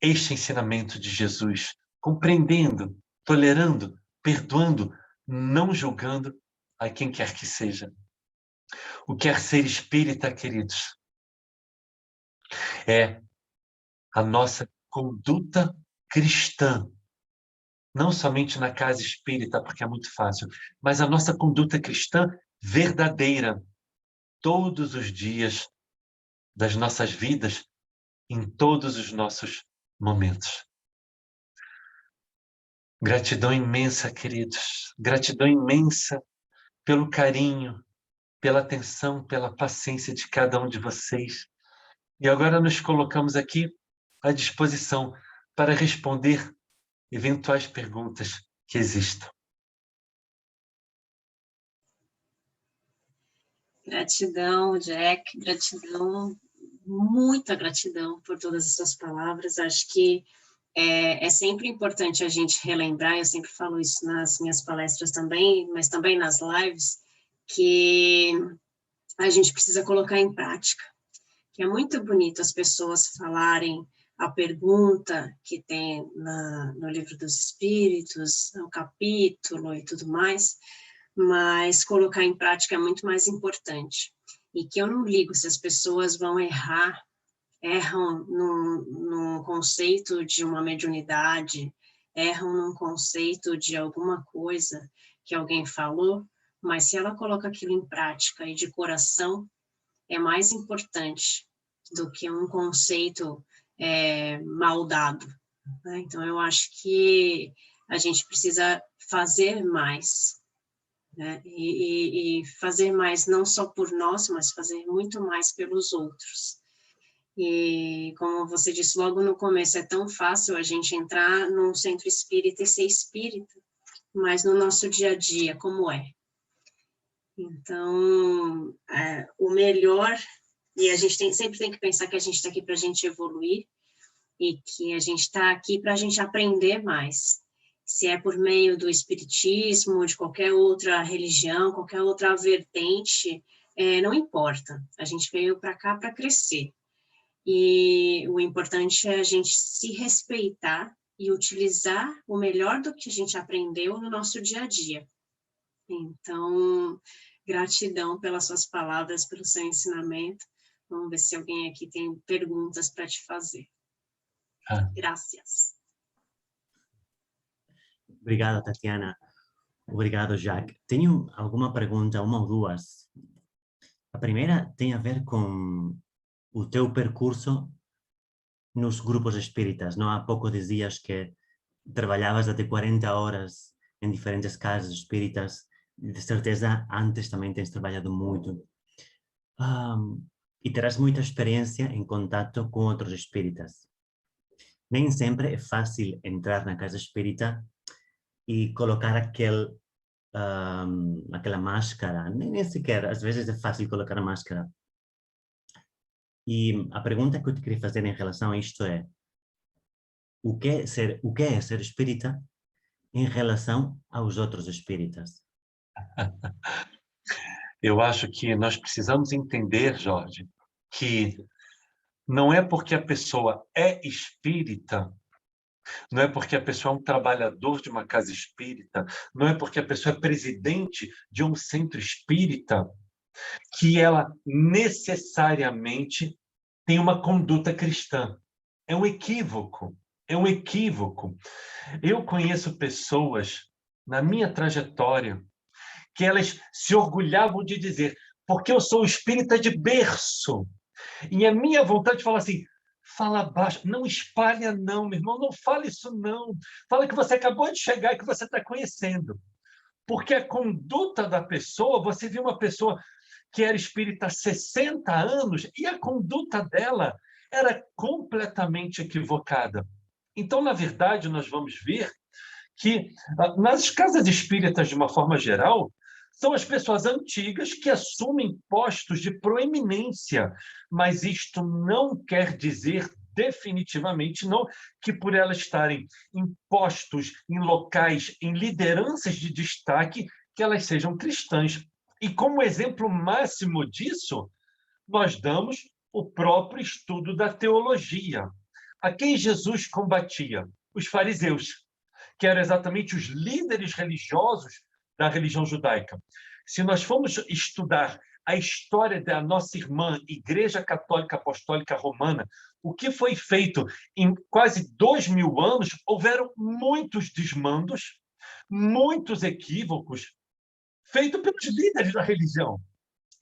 este ensinamento de Jesus, compreendendo, tolerando, perdoando, não julgando a quem quer que seja. O que é ser espírita, queridos, é a nossa conduta cristã. Não somente na casa espírita, porque é muito fácil, mas a nossa conduta cristã verdadeira, todos os dias das nossas vidas, em todos os nossos momentos. Gratidão imensa, queridos. Gratidão imensa pelo carinho, pela atenção, pela paciência de cada um de vocês. E agora nos colocamos aqui à disposição para responder eventuais perguntas que existam. Gratidão, Jack, gratidão, muita gratidão por todas essas palavras. Acho que é sempre importante a gente relembrar, eu sempre falo isso nas minhas palestras também, mas também nas lives, que a gente precisa colocar em prática. Que é muito bonito as pessoas falarem a pergunta que tem no Livro dos Espíritos, o capítulo e tudo mais, mas colocar em prática é muito mais importante. E que eu não ligo se as pessoas vão erram num conceito de uma mediunidade, erram num conceito de alguma coisa que alguém falou, mas se ela coloca aquilo em prática e de coração, é mais importante do que um conceito mal dado. Né? Então, eu acho que a gente precisa fazer mais, né? E fazer mais não só por nós, mas fazer muito mais pelos outros. E, como você disse logo no começo, é tão fácil a gente entrar num centro espírita e ser espírita, mas no nosso dia a dia, como é? Então, o melhor, e a gente sempre tem que pensar que a gente está aqui para a gente evoluir, e que a gente está aqui para a gente aprender mais. Se é por meio do espiritismo, de qualquer outra religião, qualquer outra vertente, não importa. A gente veio para cá para crescer. E o importante é a gente se respeitar e utilizar o melhor do que a gente aprendeu no nosso dia a dia. Então, gratidão pelas suas palavras, pelo seu ensinamento. Vamos ver se alguém aqui tem perguntas para te fazer. Ah, Graças. Obrigado, Tatiana. Obrigado, Jacques. Tenho alguma pergunta, uma ou duas. A primeira tem a ver com o teu percurso nos grupos espíritas. Não há pouco dizias que trabalhavas até 40 horas em diferentes casas espíritas. De certeza, antes também tens trabalhado muito. E terás muita experiência em contato com outros espíritas. Nem sempre é fácil entrar na casa espírita e colocar aquela máscara. Nem sequer, às vezes é fácil colocar a máscara. E a pergunta que eu te queria fazer em relação a isto é: o que é ser espírita em relação aos outros espíritas? eu acho que nós precisamos entender, Jorge, que não é porque a pessoa é espírita, não é porque a pessoa é um trabalhador de uma casa espírita, não é porque a pessoa é presidente de um centro espírita, que ela necessariamente tem uma conduta cristã. É um equívoco. É um equívoco. Eu conheço pessoas na minha trajetória que elas se orgulhavam de dizer, porque eu sou espírita de berço. E a minha vontade de falar assim, fala baixo, não espalha não, meu irmão, não fala isso não. Fala que você acabou de chegar e que você está conhecendo. Porque a conduta da pessoa, você viu uma pessoa que era espírita há 60 anos e a conduta dela era completamente equivocada. Então, na verdade, nós vamos ver que nas casas espíritas, de uma forma geral, são as pessoas antigas que assumem postos de proeminência, mas isto não quer dizer definitivamente não que por elas estarem em postos, em locais, em lideranças de destaque, que elas sejam cristãs. E como exemplo máximo disso, nós damos o próprio estudo da teologia. A quem Jesus combatia? Os fariseus, que eram exatamente os líderes religiosos da religião judaica. Se nós formos estudar a história da nossa irmã Igreja Católica Apostólica Romana, o que foi feito em quase 2000 anos, houveram muitos desmandos, muitos equívocos, feitos pelos líderes da religião.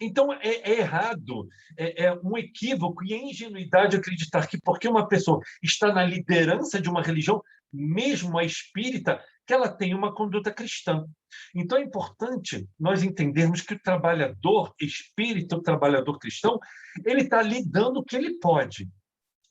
Então, é errado, é um equívoco e é ingenuidade acreditar que porque uma pessoa está na liderança de uma religião, mesmo a espírita, que ela tem uma conduta cristã. Então, é importante nós entendermos que o trabalhador espírita, o trabalhador cristão, ele está ali dando o que ele pode.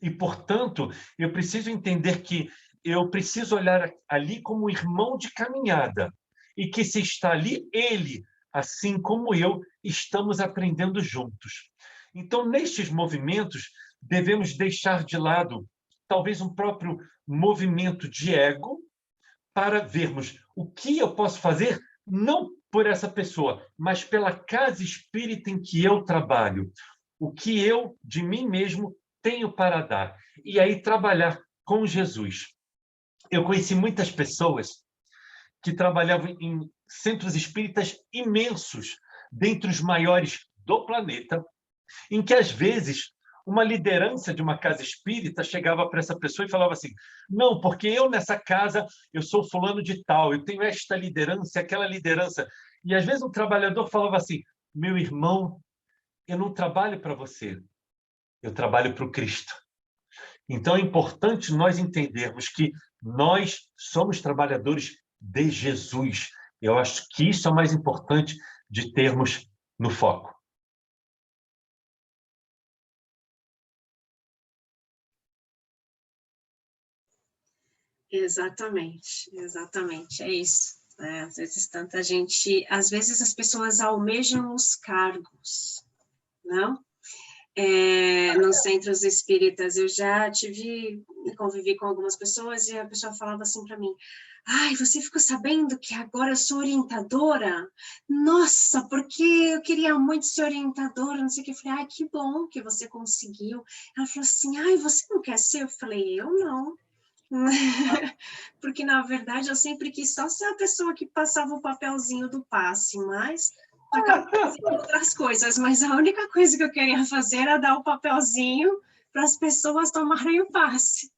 E, portanto, eu preciso entender que eu preciso olhar ali como um irmão de caminhada e que se está ali, ele, assim como eu, estamos aprendendo juntos. Então, nestes movimentos, devemos deixar de lado talvez um próprio movimento de ego para vermos o que eu posso fazer, não por essa pessoa, mas pela casa espírita em que eu trabalho. O que eu, de mim mesmo, tenho para dar. E aí trabalhar com Jesus. Eu conheci muitas pessoas que trabalhavam em centros espíritas imensos, dentre os maiores do planeta, em que, às vezes, uma liderança de uma casa espírita chegava para essa pessoa e falava assim, não, porque eu nessa casa, eu sou fulano de tal, eu tenho esta liderança, aquela liderança. E, às vezes, um trabalhador falava assim, meu irmão, eu não trabalho para você, eu trabalho para o Cristo. Então, é importante nós entendermos que nós somos trabalhadores de Jesus. Eu acho que isso é o mais importante de termos no foco. Exatamente, exatamente, é isso. Às vezes tanta gente, às vezes as pessoas almejam os cargos, não? Nos centros espíritas, eu já convivi com algumas pessoas e a pessoa falava assim para mim, ai, você ficou sabendo que agora eu sou orientadora? Nossa, porque eu queria muito ser orientadora, não sei o que. Eu falei, ai, que bom que você conseguiu. Ela falou assim, ai, você não quer ser? Eu falei, eu não. Porque, na verdade, eu sempre quis só ser a pessoa que passava o papelzinho do passe, mas acabei fazendo outras coisas, mas a única coisa que eu queria fazer era dar o papelzinho para as pessoas tomarem o passe.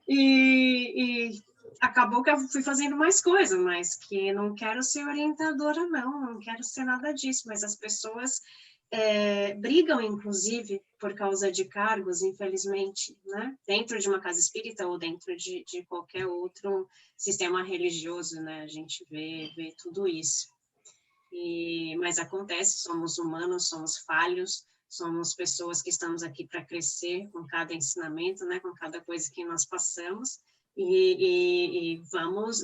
E acabou que eu fui fazendo mais coisas, mas que não quero ser orientadora, não quero ser nada disso, mas as pessoas brigam, inclusive, por causa de cargos, infelizmente, né? Dentro de uma casa espírita ou dentro de qualquer outro sistema religioso, né? A gente vê tudo isso. Mas acontece, somos humanos, somos falhos, somos pessoas que estamos aqui para crescer com cada ensinamento, né? Com cada coisa que nós passamos, e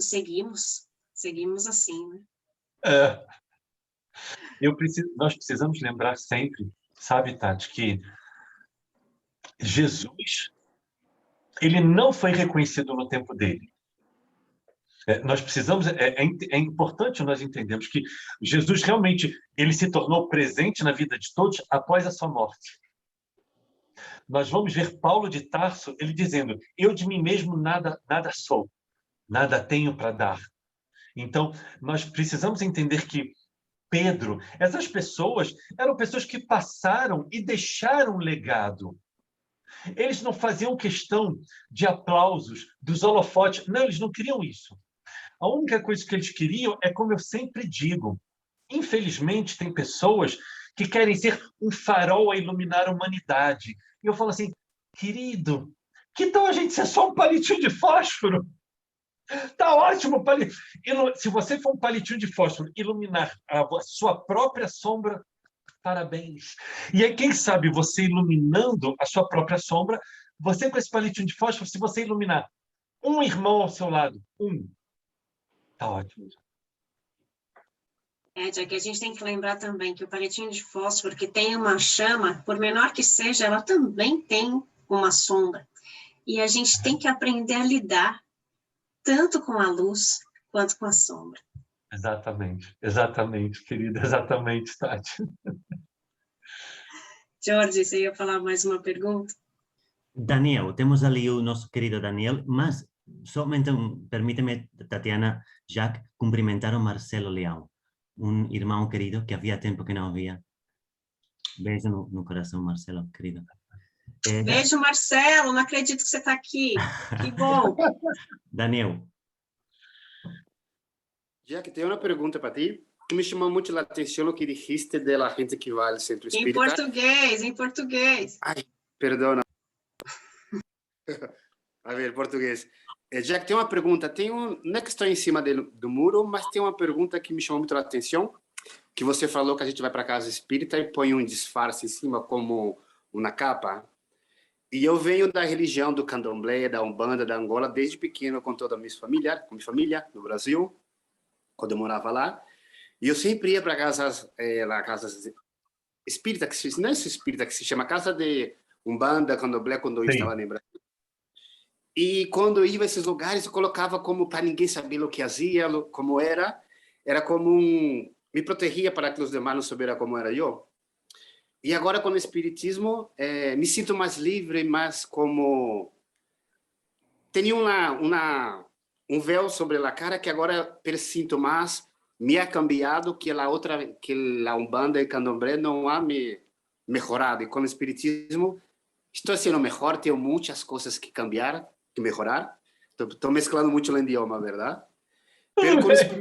seguimos assim, né? Nós precisamos lembrar sempre, sabe, Tati, que Jesus, ele não foi reconhecido no tempo dele. Nós precisamos, é importante nós entendermos que Jesus realmente, ele se tornou presente na vida de todos após a sua morte. Nós vamos ver Paulo de Tarso, ele dizendo, eu de mim mesmo nada sou, nada tenho para dar. Então, nós precisamos entender que Pedro, essas pessoas eram pessoas que passaram e deixaram um legado. Eles não faziam questão de aplausos, dos holofotes. Não, eles não queriam isso. A única coisa que eles queriam é, como eu sempre digo, infelizmente tem pessoas que querem ser um farol a iluminar a humanidade. E eu falo assim, querido, que tal a gente ser só um palitinho de fósforo? Tá ótimo, se você for um palitinho de fósforo, iluminar a sua própria sombra, parabéns. E aí, quem sabe, você iluminando a sua própria sombra, você com esse palitinho de fósforo, se você iluminar um irmão ao seu lado, tá ótimo. Jack, a gente tem que lembrar também que o palitinho de fósforo que tem uma chama, por menor que seja, ela também tem uma sombra. E a gente tem que aprender a lidar tanto com a luz quanto com a sombra. Exatamente, querida, exatamente, Tati. Jorge, você ia falar mais uma pergunta? Daniel, temos ali o nosso querido Daniel, mas somente, permíteme, Tatiana, Jacques, cumprimentar o Marcelo Leão, um irmão querido que havia tempo que não havia. Beijo no coração, Marcelo, querido. Beijo, Marcelo, não acredito que você está aqui. Que bom. Daniel. Jack, tenho uma pergunta para ti, que me chamou muito a atenção o que dijiste da gente que vai ao centro espírita. Em português. Ai, perdona. A ver, português. Jack, tem uma pergunta. Não é que estou em cima do muro, mas tem uma pergunta que me chamou muito a atenção, que você falou que a gente vai para casa espírita e põe um disfarce em cima como uma capa. E eu venho da religião do candomblé, da Umbanda, da Angola, desde pequeno com toda a minha família no Brasil, quando eu morava lá. E eu sempre ia para casa espírita, não é espírita, que se chama Casa de Umbanda, candomblé, quando eu estava no Brasil. E quando eu ia a esses lugares, eu colocava como para ninguém saber o que fazia, como era como me protegia para que os demais não soubessem como era eu. E agora com o espiritismo, me sinto mais livre, mais como tenho um véu sobre a cara que agora persinto mais, me ha cambiado que a Umbanda e Candomblé não ha me melhorado. E com o espiritismo estou sendo melhor, tenho muitas coisas que cambiar, que melhorar. Estou mesclando muito o idioma, verdade? Mas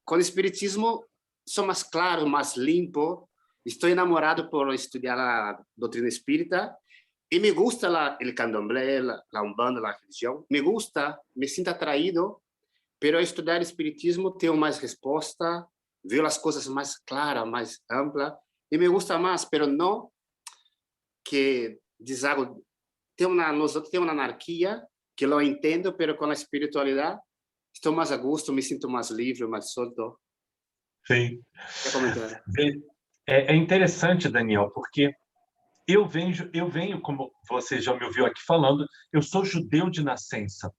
com o espiritismo sou mais claro, mais limpo. Estou enamorado por estudar a doutrina espírita e me gusta o candomblé, a Umbanda, a religião. Me gusta, me sinto atraído, mas ao estudar espiritismo tenho mais resposta, vejo as coisas mais claras, mais amplas, e me gusta mais, mas não que desago. Nós temos uma anarquia que eu entendo, mas com a espiritualidade estou mais a gosto, me sinto mais livre, mais solto. Sim. Quer comentar? É interessante, Daniel, porque eu venho, como você já me ouviu aqui falando, eu sou judeu de nascença.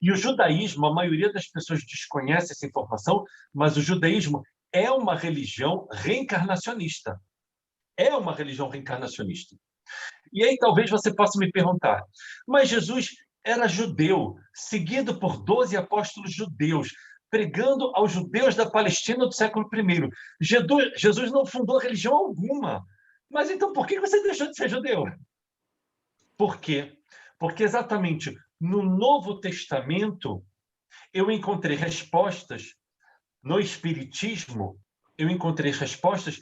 E o judaísmo, a maioria das pessoas desconhece essa informação, mas o judaísmo é uma religião reencarnacionista. É uma religião reencarnacionista. E aí talvez você possa me perguntar, mas Jesus era judeu, seguido por 12 apóstolos judeus. pregando aos judeus da Palestina do século I. Jesus não fundou religião alguma. Mas então por que você deixou de ser judeu? Por quê? Porque exatamente no Novo Testamento eu encontrei respostas, no Espiritismo eu encontrei respostas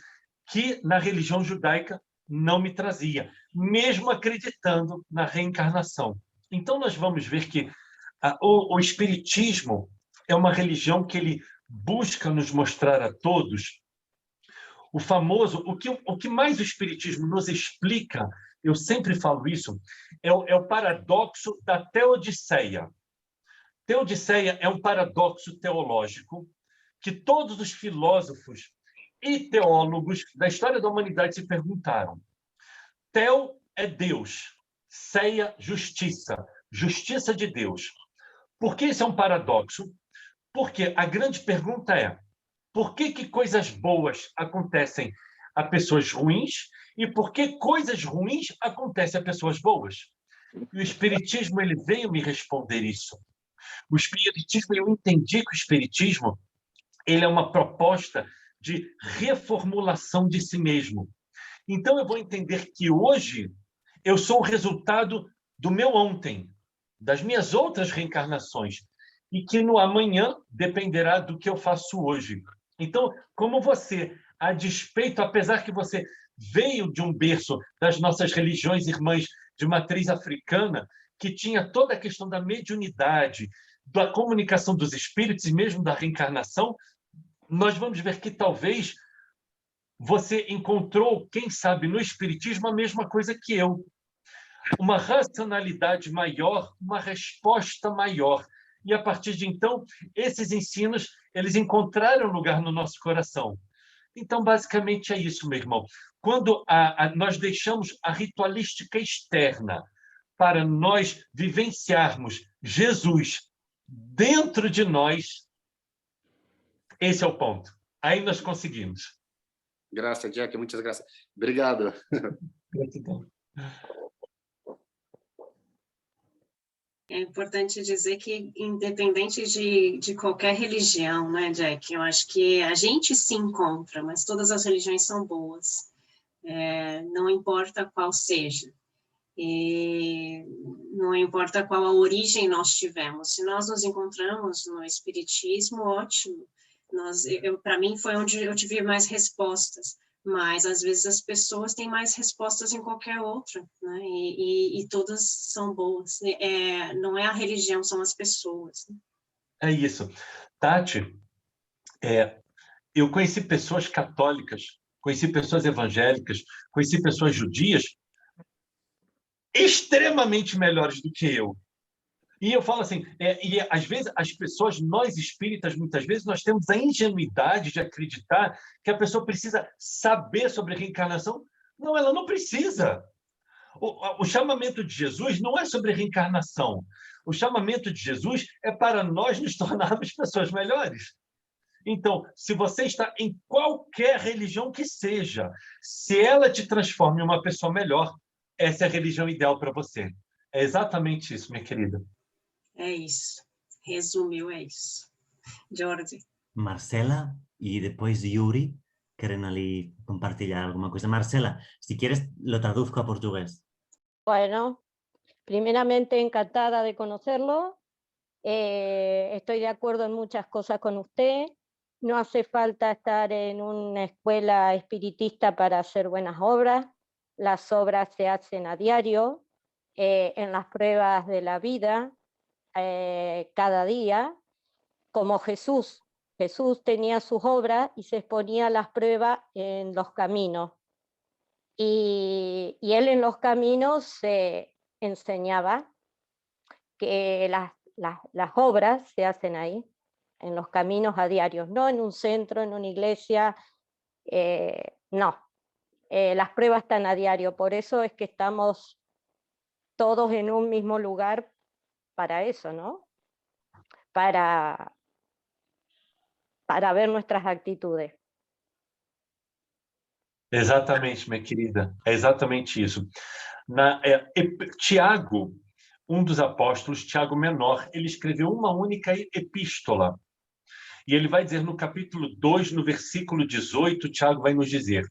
que na religião judaica não me trazia, mesmo acreditando na reencarnação. Então nós vamos ver que o Espiritismo é uma religião que ele busca nos mostrar a todos o famoso, o que mais o Espiritismo nos explica, eu sempre falo isso, é o paradoxo da Teodiceia. Teodiceia é um paradoxo teológico que todos os filósofos e teólogos da história da humanidade se perguntaram. Teo é Deus, ceia, justiça, justiça de Deus. Por que isso é um paradoxo? Porque a grande pergunta é: por que coisas boas acontecem a pessoas ruins e por que coisas ruins acontecem a pessoas boas? E o Espiritismo ele veio me responder isso. O Espiritismo, eu entendi que o Espiritismo ele é uma proposta de reformulação de si mesmo. Então eu vou entender que hoje eu sou o resultado do meu ontem, das minhas outras reencarnações, e que no amanhã dependerá do que eu faço hoje. Então, como você, a despeito, apesar que você veio de um berço das nossas religiões irmãs de matriz africana, que tinha toda a questão da mediunidade, da comunicação dos espíritos e mesmo da reencarnação, nós vamos ver que talvez você encontrou, quem sabe, no Espiritismo a mesma coisa que eu. Uma racionalidade maior, uma resposta maior. E, a partir de então, esses ensinos, eles encontraram lugar no nosso coração. Então, basicamente, é isso, meu irmão. Quando nós deixamos a ritualística externa para nós vivenciarmos Jesus dentro de nós, esse é o ponto. Aí nós conseguimos. Graças, Jack. Muitas graças. Obrigado. Gratidão. É importante dizer que, independente de qualquer religião, né, Jack, eu acho que a gente se encontra, mas todas as religiões são boas, não importa qual seja, e não importa qual a origem nós tivemos. Se nós nos encontramos no Espiritismo, ótimo. Para mim, foi onde eu tive mais respostas. Mas, às vezes, as pessoas têm mais respostas em qualquer outra, né? E todas são boas. Não é a religião, são as pessoas. Né? É isso. Tati, eu conheci pessoas católicas, conheci pessoas evangélicas, conheci pessoas judias extremamente melhores do que eu. E eu falo assim, às vezes as pessoas, nós espíritas, muitas vezes, nós temos a ingenuidade de acreditar que a pessoa precisa saber sobre reencarnação. Não, ela não precisa. O chamamento de Jesus não é sobre reencarnação. O chamamento de Jesus é para nós nos tornarmos pessoas melhores. Então, se você está em qualquer religião que seja, se ela te transforma em uma pessoa melhor, essa é a religião ideal para você. É exatamente isso, minha querida. É isso. Resumiu, é isso. Jordi. Marcela y después Yuri quieren ali compartir alguna cosa. Marcela, si quieres lo traduzco a portugués. Bueno, primeramente encantada de conocerlo. Estoy de acuerdo en muchas cosas con usted. No hace falta estar en una escuela espiritista para hacer buenas obras. Las obras se hacen a diario, en las pruebas de la vida, cada día, como Jesús. Jesús tenía sus obras y se exponía a las pruebas en los caminos. Y él en los caminos se enseñaba que las obras se hacen ahí, en los caminos a diario, no en un centro, en una iglesia, no. Las pruebas están a diario, por eso es que estamos todos en un mismo lugar para eso, ¿no? Para ver nuestras actitudes. Exatamente, minha querida. É exatamente isso. Tiago, um dos apóstolos, Tiago Menor, ele escreveu uma única epístola. E ele vai dizer no capítulo 2, no versículo 18, Tiago vai nos dizer: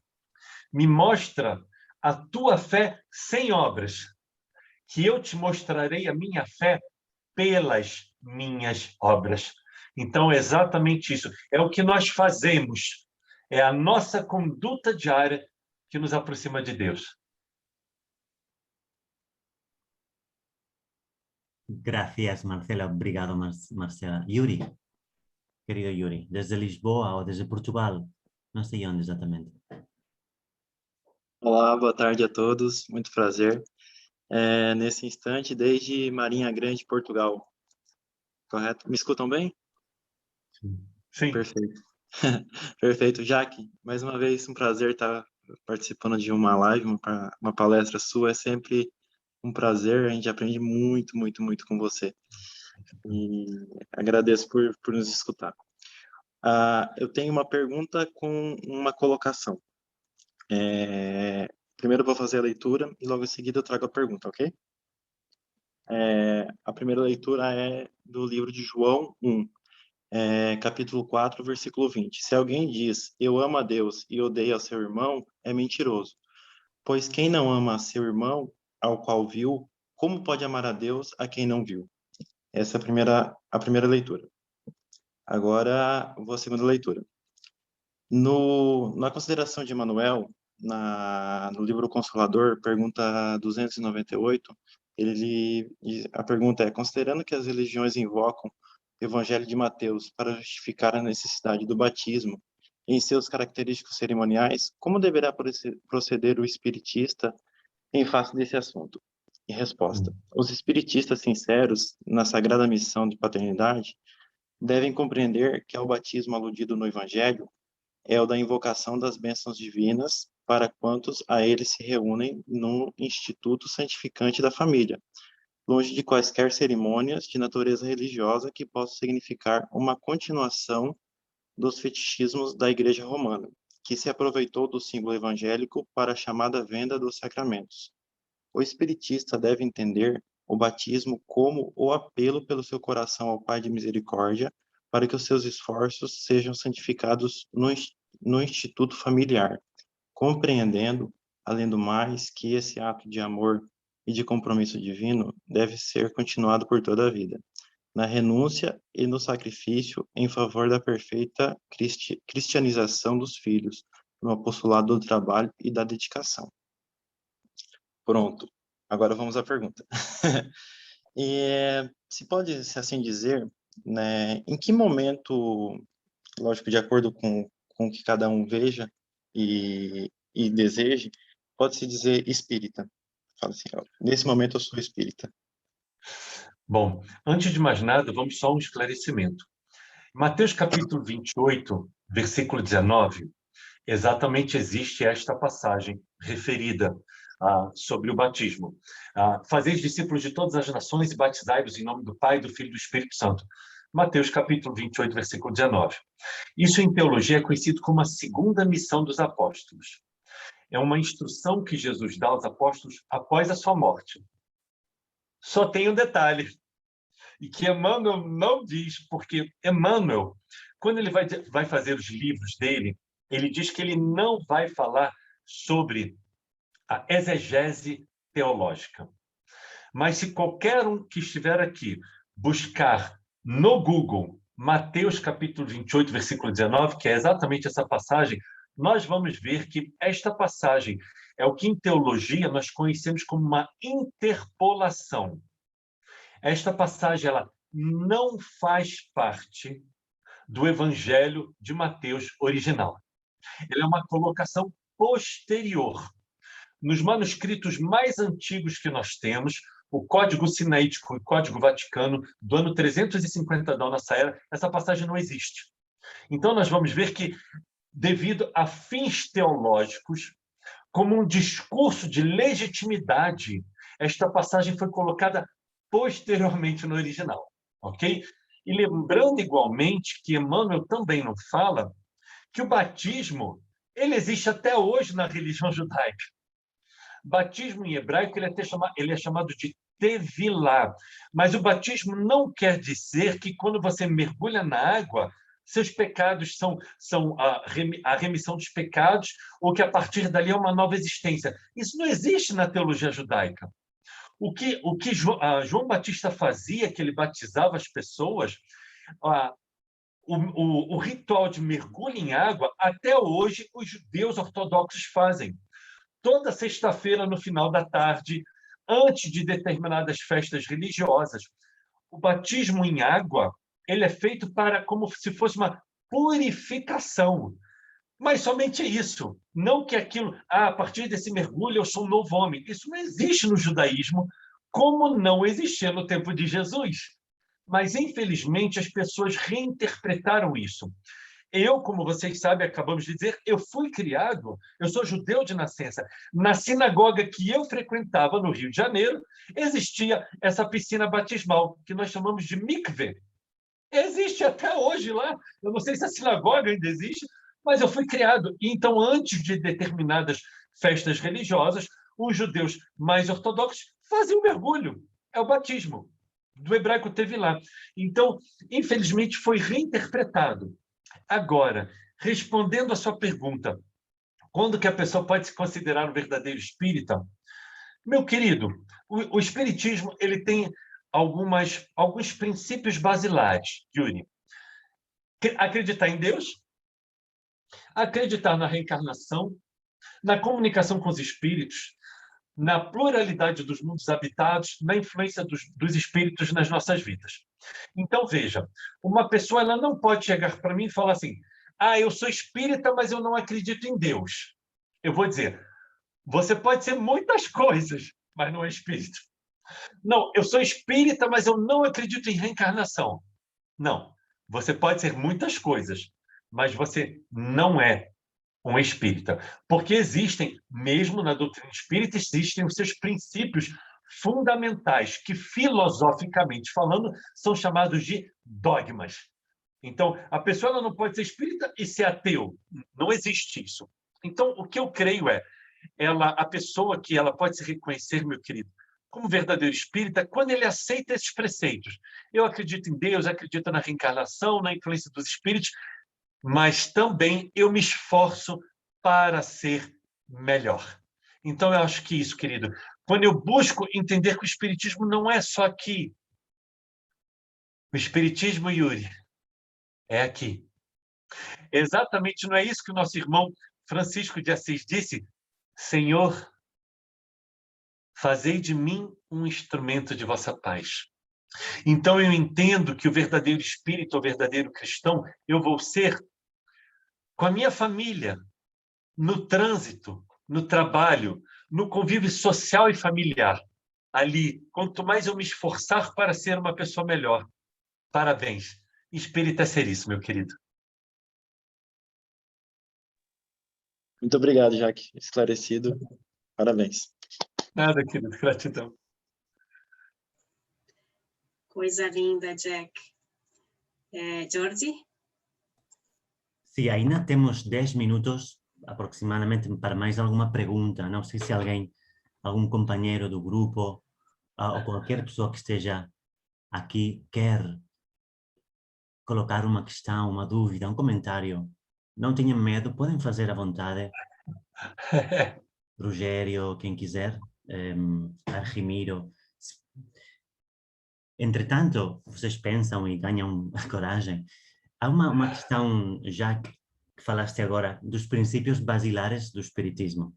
me mostra a tua fé sem obras, que eu te mostrarei a minha fé pelas minhas obras. Então, é exatamente isso. É o que nós fazemos. É a nossa conduta diária que nos aproxima de Deus. Gracias, Marcela. Obrigado, Marcela. Yuri, querido Yuri, desde Lisboa ou desde Portugal, não sei onde exatamente. Olá, boa tarde a todos, muito prazer. Nesse instante, desde Marinha Grande, Portugal, correto? Me escutam bem? Sim. Perfeito. Perfeito. Jaque, mais uma vez, um prazer estar participando de uma live, uma palestra sua. É sempre um prazer, a gente aprende muito, muito, muito com você. E agradeço por nos escutar. Eu tenho uma pergunta com uma colocação. Primeiro eu vou fazer a leitura e logo em seguida eu trago a pergunta, ok? A primeira leitura é do livro de João 1, capítulo 4, versículo 20. Se alguém diz, eu amo a Deus e odeio a seu irmão, é mentiroso. Pois quem não ama a seu irmão, ao qual viu, como pode amar a Deus a quem não viu? Essa é a primeira leitura. Agora, vou à segunda leitura. Na consideração de Emmanuel, no livro Consolador, pergunta 298, a pergunta é: considerando que as religiões invocam o Evangelho de Mateus para justificar a necessidade do batismo em seus característicos cerimoniais, como deverá proceder o espiritista em face desse assunto? E resposta: os espiritistas sinceros na sagrada missão de paternidade devem compreender que ao batismo aludido no Evangelho é o da invocação das bênçãos divinas para quantos a ele se reúnem no instituto santificante da família, longe de quaisquer cerimônias de natureza religiosa que possam significar uma continuação dos fetichismos da Igreja Romana, que se aproveitou do símbolo evangélico para a chamada venda dos sacramentos. O espiritista deve entender o batismo como o apelo pelo seu coração ao Pai de misericórdia para que os seus esforços sejam santificados no instituto familiar, compreendendo, além do mais, que esse ato de amor e de compromisso divino deve ser continuado por toda a vida, na renúncia e no sacrifício em favor da perfeita cristianização dos filhos, no apostolado do trabalho e da dedicação. Pronto. Agora vamos à pergunta. Se pode, se assim dizer, né, em que momento, lógico, de acordo com o que cada um veja e deseje, pode-se dizer espírita? Fala assim, ó, nesse momento eu sou espírita. Bom, antes de mais nada, vamos só um esclarecimento. Mateus capítulo 28, versículo 19, exatamente existe esta passagem referida sobre o batismo. Fazeis discípulos de todas as nações e batizai-vos em nome do Pai, do Filho e do Espírito Santo. Mateus capítulo 28, versículo 19. Isso em teologia é conhecido como a segunda missão dos apóstolos. É uma instrução que Jesus dá aos apóstolos após a sua morte. Só tem um detalhe, e que Emmanuel não diz, porque Emmanuel, quando ele vai fazer os livros dele, ele diz que ele não vai falar sobre a exegese teológica. Mas se qualquer um que estiver aqui buscar no Google Mateus capítulo 28, versículo 19, que é exatamente essa passagem, nós vamos ver que esta passagem é o que em teologia nós conhecemos como uma interpolação. Esta passagem ela não faz parte do Evangelho de Mateus original. Ela é uma colocação posterior. Nos manuscritos mais antigos que nós temos, o Código Sinaítico e o Código Vaticano, do ano 350 da nossa era, essa passagem não existe. Então, nós vamos ver que, devido a fins teológicos, como um discurso de legitimidade, esta passagem foi colocada posteriormente no original, ok? E lembrando igualmente que Emmanuel também não fala que o batismo ele existe até hoje na religião judaica. Batismo em hebraico ele é chamado de tevilá, mas o batismo não quer dizer que quando você mergulha na água, seus pecados são a remissão dos pecados, ou que a partir dali é uma nova existência. Isso não existe na teologia judaica. O que João Batista fazia, que ele batizava as pessoas, o ritual de mergulho em água, até hoje os judeus ortodoxos fazem. Toda sexta-feira, no final da tarde, antes de determinadas festas religiosas, o batismo em água ele é feito como se fosse uma purificação. Mas somente isso. Não que aquilo, a partir desse mergulho eu sou um novo homem. Isso não existe no judaísmo, como não existia no tempo de Jesus. Mas, infelizmente, as pessoas reinterpretaram isso. Eu, como vocês sabem, acabamos de dizer, eu sou judeu de nascença. Na sinagoga que eu frequentava no Rio de Janeiro, existia essa piscina batismal, que nós chamamos de mikve. Existe até hoje lá. Eu não sei se a sinagoga ainda existe, mas eu fui criado. Então, antes de determinadas festas religiosas, os judeus mais ortodoxos fazem o mergulho. É o batismo. Do hebraico teve lá. Então, infelizmente, foi reinterpretado. Agora, respondendo à sua pergunta, quando que a pessoa pode se considerar um verdadeiro espírita? Meu querido, o espiritismo ele tem alguns princípios basilares, Yuri. Acreditar em Deus, acreditar na reencarnação, na comunicação com os espíritos, na pluralidade dos mundos habitados, na influência dos espíritos nas nossas vidas. Então, veja, uma pessoa ela não pode chegar para mim e falar assim, eu sou espírita, mas eu não acredito em Deus. Eu vou dizer, você pode ser muitas coisas, mas não é espírita. Não, eu sou espírita, mas eu não acredito em reencarnação. Não, você pode ser muitas coisas, mas você não é um espírita. Porque existem, mesmo na doutrina espírita, existem os seus princípios fundamentais, que filosoficamente falando, são chamados de dogmas. Então, a pessoa ela não pode ser espírita e ser ateu. Não existe isso. Então, o que eu creio a pessoa que ela pode se reconhecer, meu querido, como verdadeiro espírita, quando ele aceita esses preceitos. Eu acredito em Deus, acredito na reencarnação, na influência dos espíritos, mas também eu me esforço para ser melhor. Então, eu acho que isso, querido, quando eu busco entender que o espiritismo não é só aqui. O espiritismo, Yuri, é aqui. Exatamente, não é isso que o nosso irmão Francisco de Assis disse? Senhor, fazei de mim um instrumento de vossa paz. Então, eu entendo que o verdadeiro espírito, o verdadeiro cristão, eu vou ser com a minha família, no trânsito, no trabalho, no convívio social e familiar. Ali, quanto mais eu me esforçar para ser uma pessoa melhor. Parabéns. Espírita é ser isso, meu querido. Muito obrigado, Jaque. Esclarecido. Parabéns. Nada, querido. Gratidão. Coisa linda, Jack. Jorge? Sim, ainda temos 10 minutos aproximadamente para mais alguma pergunta. Não sei se algum companheiro do grupo ou qualquer pessoa que esteja aqui quer colocar uma questão, uma dúvida, um comentário. Não tenham medo, podem fazer à vontade. Rogério, quem quiser, Argimiro. Entretanto, vocês pensam e ganham a coragem. Há uma questão, já que falaste agora, dos princípios basilares do espiritismo.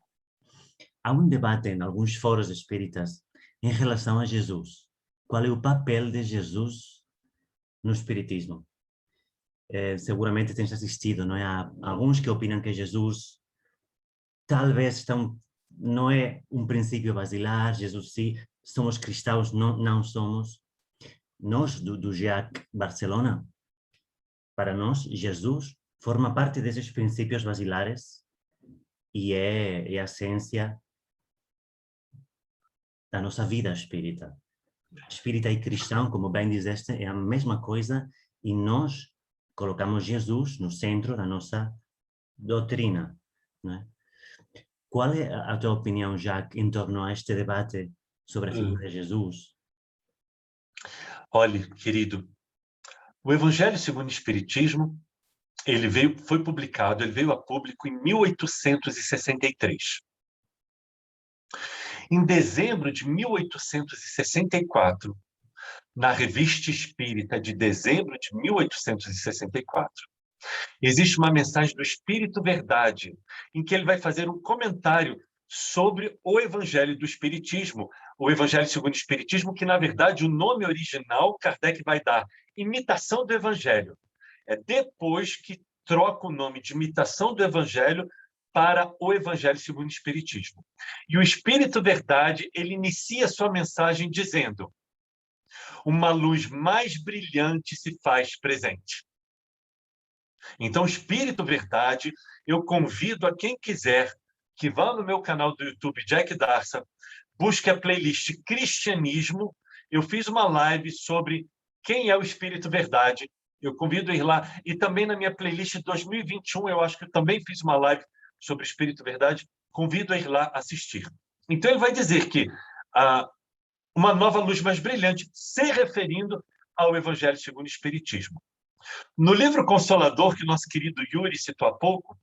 Há um debate em alguns fóruns espíritas em relação a Jesus. Qual é o papel de Jesus no espiritismo? Seguramente tens assistido, não é? Há alguns que opinam que Jesus talvez não é um princípio basilar, Jesus sim, somos cristãos, não somos. Nós, do GEAC Barcelona, para nós, Jesus forma parte desses princípios basilares e é a essência da nossa vida espírita. Espírita e cristão, como bem dizeste, é a mesma coisa e nós colocamos Jesus no centro da nossa doutrina, né? Qual é a tua opinião, Jacques, em torno a este debate sobre a figura de Jesus? Olhe, querido, o Evangelho segundo o Espiritismo foi publicado, ele veio a público em 1863. Em dezembro de 1864, na Revista Espírita de dezembro de 1864, existe uma mensagem do Espírito Verdade, em que ele vai fazer um comentário sobre o Evangelho do Espiritismo, o Evangelho segundo o Espiritismo, que, na verdade, o nome original Kardec vai dar Imitação do Evangelho. É depois que troca o nome de Imitação do Evangelho para o Evangelho segundo o Espiritismo. E o Espírito Verdade, ele inicia sua mensagem dizendo: uma luz mais brilhante se faz presente. Então, o Espírito Verdade, eu convido a quem quiser que vá no meu canal do YouTube, Jack Darsa, busque a playlist Cristianismo. Eu fiz uma live sobre quem é o Espírito Verdade. Eu convido a ir lá. E também na minha playlist 2021, eu acho que eu também fiz uma live sobre o Espírito Verdade. Convido a ir lá assistir. Então, ele vai dizer que uma nova luz mais brilhante, se referindo ao Evangelho segundo o Espiritismo. No livro Consolador, que nosso querido Yuri citou há pouco,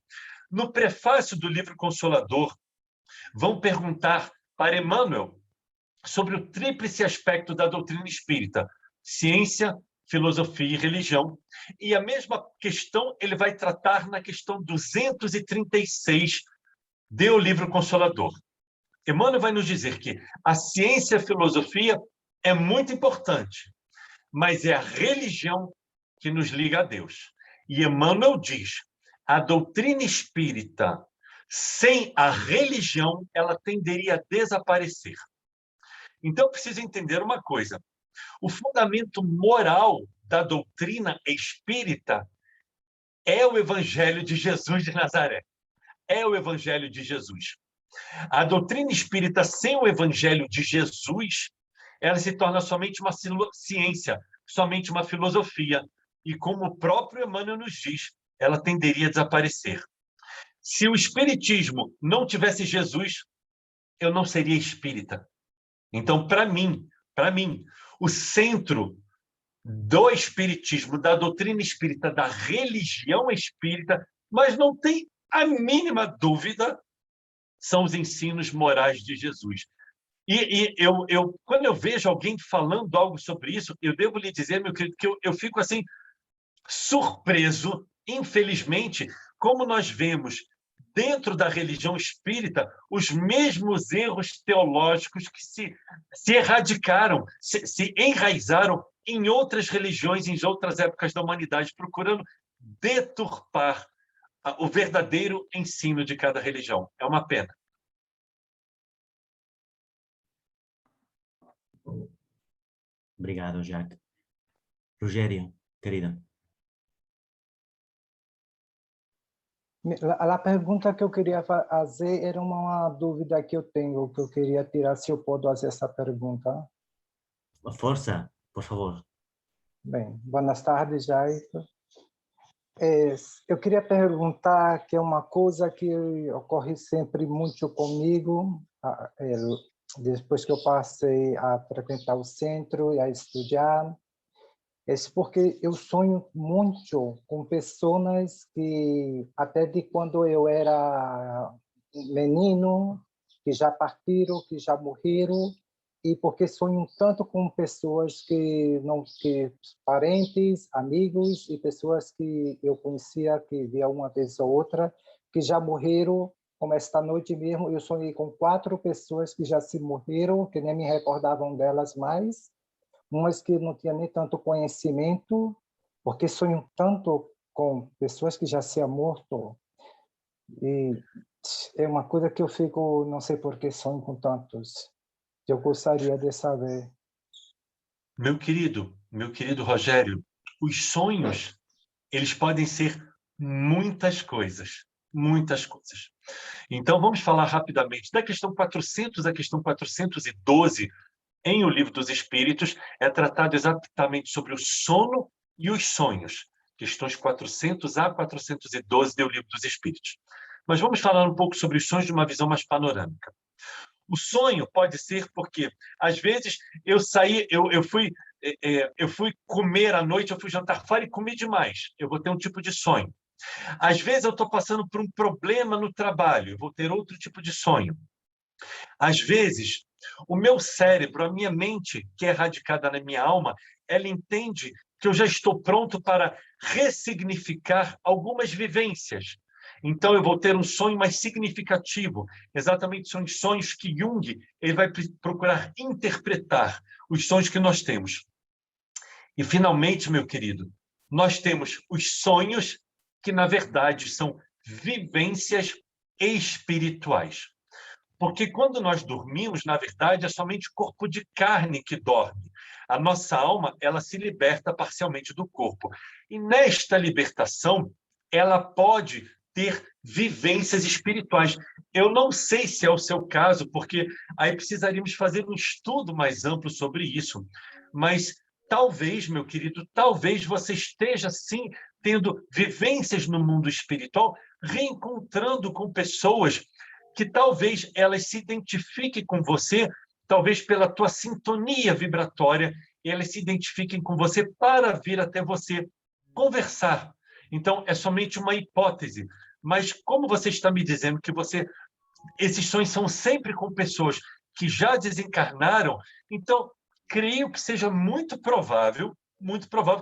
no prefácio do livro Consolador, vão perguntar para Emmanuel sobre o tríplice aspecto da doutrina espírita: ciência, filosofia e religião. E a mesma questão ele vai tratar na questão 236 do livro Consolador. Emmanuel vai nos dizer que a ciência e a filosofia é muito importante, mas é a religião que nos liga a Deus. E Emmanuel diz: a doutrina espírita, sem a religião, ela tenderia a desaparecer. Então, preciso entender uma coisa: o fundamento moral da doutrina espírita é o Evangelho de Jesus de Nazaré. É o Evangelho de Jesus. A doutrina espírita sem o Evangelho de Jesus, ela se torna somente uma ciência, somente uma filosofia. E como o próprio Emmanuel nos diz, ela tenderia a desaparecer. Se o espiritismo não tivesse Jesus, eu não seria espírita. Então, para mim, o centro do espiritismo, da doutrina espírita, da religião espírita, mas não tem a mínima dúvida, são os ensinos morais de Jesus. E quando eu vejo alguém falando algo sobre isso, eu devo lhe dizer, meu querido, que eu fico assim surpreso, infelizmente, como nós vemos dentro da religião espírita os mesmos erros teológicos que se erradicaram, se enraizaram em outras religiões, em outras épocas da humanidade, procurando deturpar o verdadeiro ensino de cada religião. É uma pena. Obrigado, Jack. Rogério, querida. A pergunta que eu queria fazer era uma dúvida que eu tenho, que eu queria tirar, se eu posso fazer essa pergunta. Força, por favor. Bem, boas tardes, Jair. Eu queria perguntar, que é uma coisa que ocorre sempre muito comigo, depois que eu passei a frequentar o centro e a estudar, é porque eu sonho muito com pessoas que, até de quando eu era menino, que já partiram, que já morreram, e porque sonho tanto com pessoas que parentes, amigos e pessoas que eu conhecia, que via uma vez ou outra, que já morreram. Como esta noite mesmo, eu sonhei com 4 pessoas que já se morreram, que nem me recordavam delas mais, umas que não tinha nem tanto conhecimento, porque sonho tanto com pessoas que já se há morto. E é uma coisa que eu fico, não sei por que sonho com tantos. Eu gostaria de saber. Meu querido Rogério, os sonhos, eles podem ser muitas coisas, muitas coisas. Então, vamos falar rapidamente da questão 400 à questão 412, em O Livro dos Espíritos, é tratado exatamente sobre o sono e os sonhos. Questões 400 a 412 do Livro dos Espíritos. Mas vamos falar um pouco sobre os sonhos de uma visão mais panorâmica. O sonho pode ser porque, às vezes, eu fui comer à noite, eu fui jantar fora e comi demais. Eu vou ter um tipo de sonho. Às vezes eu estou passando por um problema no trabalho, eu vou ter outro tipo de sonho. Às vezes, o meu cérebro, a minha mente, que é radicada na minha alma, ela entende que eu já estou pronto para ressignificar algumas vivências. Então, eu vou ter um sonho mais significativo. Exatamente, são os sonhos que Jung ele vai procurar interpretar, os sonhos que nós temos. E, finalmente, meu querido, nós temos os sonhos que, na verdade, são vivências espirituais. Porque quando nós dormimos, na verdade, é somente o corpo de carne que dorme. A nossa alma, ela se liberta parcialmente do corpo. E nesta libertação, ela pode ter vivências espirituais. Eu não sei se é o seu caso, porque aí precisaríamos fazer um estudo mais amplo sobre isso. Mas talvez, meu querido, talvez você esteja, sim, tendo vivências no mundo espiritual, reencontrando com pessoas que talvez elas se identifiquem com você, talvez pela tua sintonia vibratória, e elas se identifiquem com você para vir até você conversar. Então, é somente uma hipótese. Mas como você está me dizendo que esses sonhos são sempre com pessoas que já desencarnaram, então, creio que seja muito provável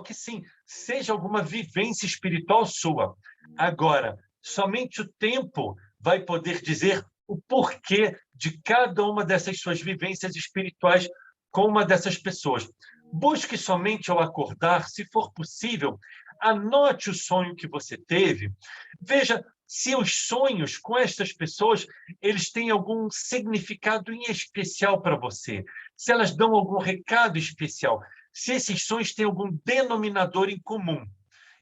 que sim, seja alguma vivência espiritual sua. Agora, somente o tempo vai poder dizer o porquê de cada uma dessas suas vivências espirituais com uma dessas pessoas. Busque somente ao acordar, se for possível, anote o sonho que você teve, veja se os sonhos com estas pessoas eles têm algum significado em especial para você, se elas dão algum recado especial, se esses sonhos têm algum denominador em comum.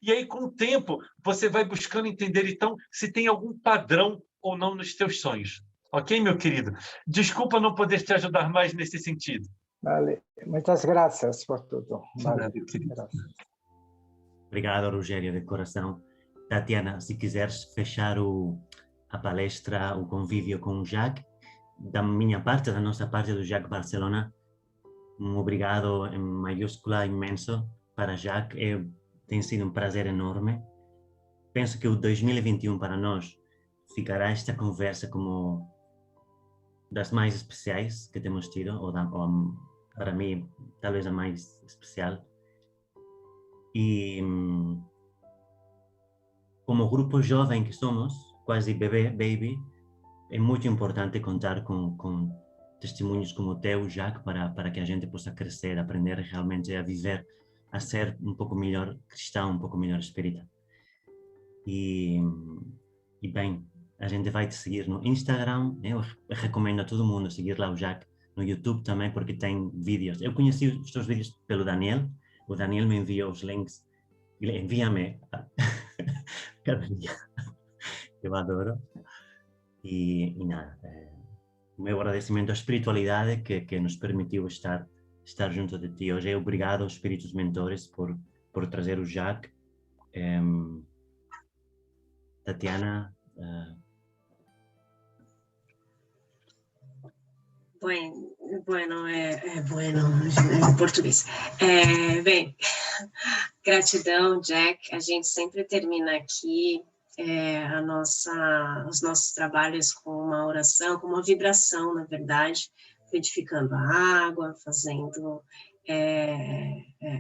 E aí, com o tempo, você vai buscando entender, então, se tem algum padrão ou não nos teus sonhos. Ok, meu querido? Desculpa não poder te ajudar mais nesse sentido. Vale. Muitas graças por tudo. Vale. Nada, querido. Graças. Obrigado, Rogério, de coração. Tatiana, se quiseres fechar a palestra, o convívio com o Jacques, da minha parte, da nossa parte do Jacques Barcelona, um obrigado em maiúscula imenso para Jacques. Tem sido um prazer enorme. Penso que o 2021 para nós ficará esta conversa como das mais especiais que temos tido, ou para mim, talvez a mais especial. E como grupo jovem que somos, quase baby, é muito importante contar com testemunhos como o teu, Jacques, para que a gente possa crescer, aprender realmente a viver, a ser um pouco melhor cristão, um pouco melhor espírita. E bem, a gente vai te seguir no Instagram. Eu recomendo a todo mundo seguir lá o Jacques, no YouTube também, porque tem vídeos. Eu conheci os teus vídeos pelo Daniel. O Daniel me enviou os links. Ele envia-me cada dia. Eu adoro. E nada, o meu agradecimento à espiritualidade que nos permitiu estar junto de ti hoje. Obrigado aos espíritos mentores por trazer o Jacques. Tatiana. Bueno, em português. Bem, gratidão, Jack. A gente sempre termina aqui os nossos trabalhos com uma oração, com uma vibração, na verdade, edificando a água, fazendo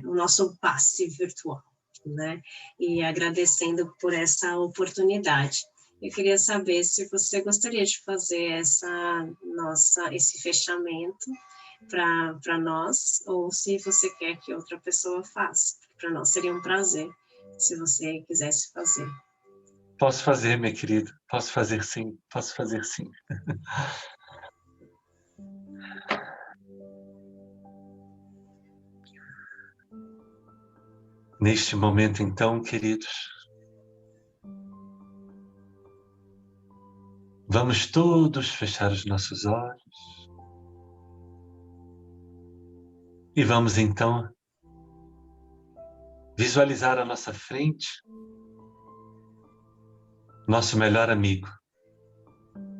o nosso passe virtual, né? E agradecendo por essa oportunidade. Eu queria saber se você gostaria de fazer esse fechamento para nós, ou se você quer que outra pessoa faça. Para nós seria um prazer se você quisesse fazer. Posso fazer, minha querida. Posso fazer sim. Posso fazer sim. Neste momento, então, queridos, vamos todos fechar os nossos olhos e vamos, então, visualizar à nossa frente nosso melhor amigo,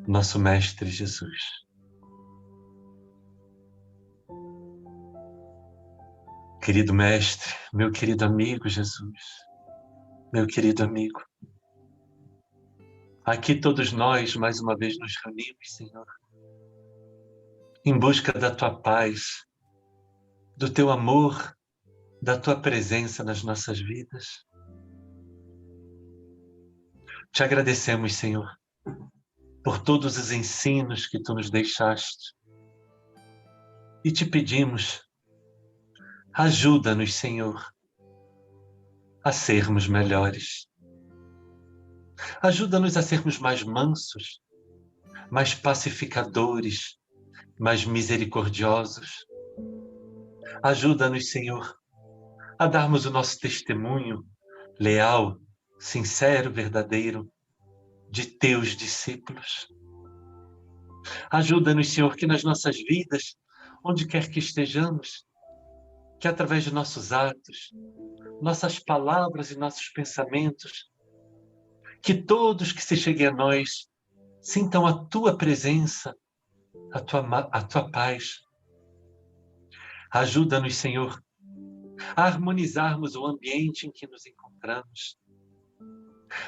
nosso Mestre Jesus. Querido Mestre, meu querido amigo Jesus, meu querido amigo, Aqui todos nós, mais uma vez, nos reunimos, Senhor, em busca da Tua paz, do Teu amor, da Tua presença nas nossas vidas. Te agradecemos, Senhor, por todos os ensinos que Tu nos deixaste. E te pedimos, ajuda-nos, Senhor, a sermos melhores. Ajuda-nos a sermos mais mansos, mais pacificadores, mais misericordiosos. Ajuda-nos, Senhor, a darmos o nosso testemunho leal, sincero, verdadeiro, de Teus discípulos. Ajuda-nos, Senhor, que nas nossas vidas, onde quer que estejamos, que através de nossos atos, nossas palavras e nossos pensamentos, que todos que se cheguem a nós sintam a Tua presença, a Tua paz. Ajuda-nos, Senhor, a harmonizarmos o ambiente em que nos encontramos.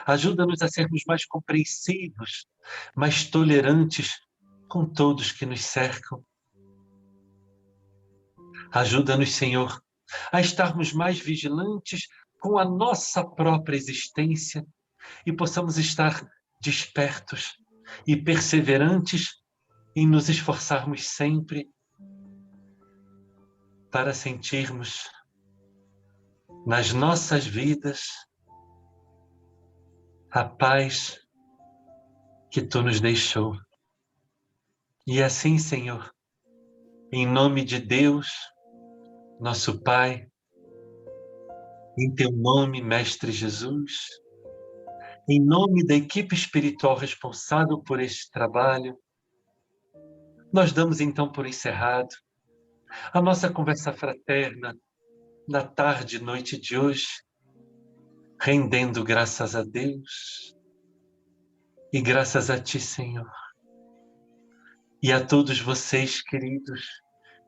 Ajuda-nos a sermos mais compreensivos, mais tolerantes com todos que nos cercam. Ajuda-nos, Senhor, a estarmos mais vigilantes com a nossa própria existência e possamos estar despertos e perseverantes em nos esforçarmos sempre para sentirmos nas nossas vidas a paz que Tu nos deixou. E assim, Senhor, em nome de Deus, nosso Pai, em Teu nome, Mestre Jesus, em nome da equipe espiritual responsável por este trabalho, nós damos então por encerrado a nossa conversa fraterna na tarde e noite de hoje, rendendo graças a Deus e graças a Ti, Senhor, e a todos vocês, queridos,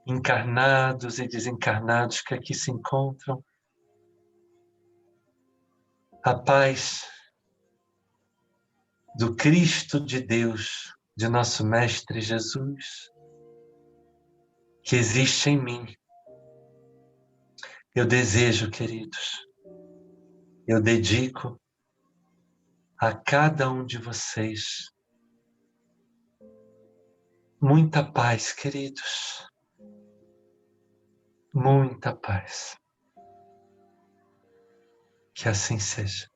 encarnados e desencarnados que aqui se encontram. A paz do Cristo de Deus, de nosso Mestre Jesus, que existe em mim. Eu desejo, queridos, eu dedico a cada um de vocês muita paz, queridos, muita paz. Que assim seja.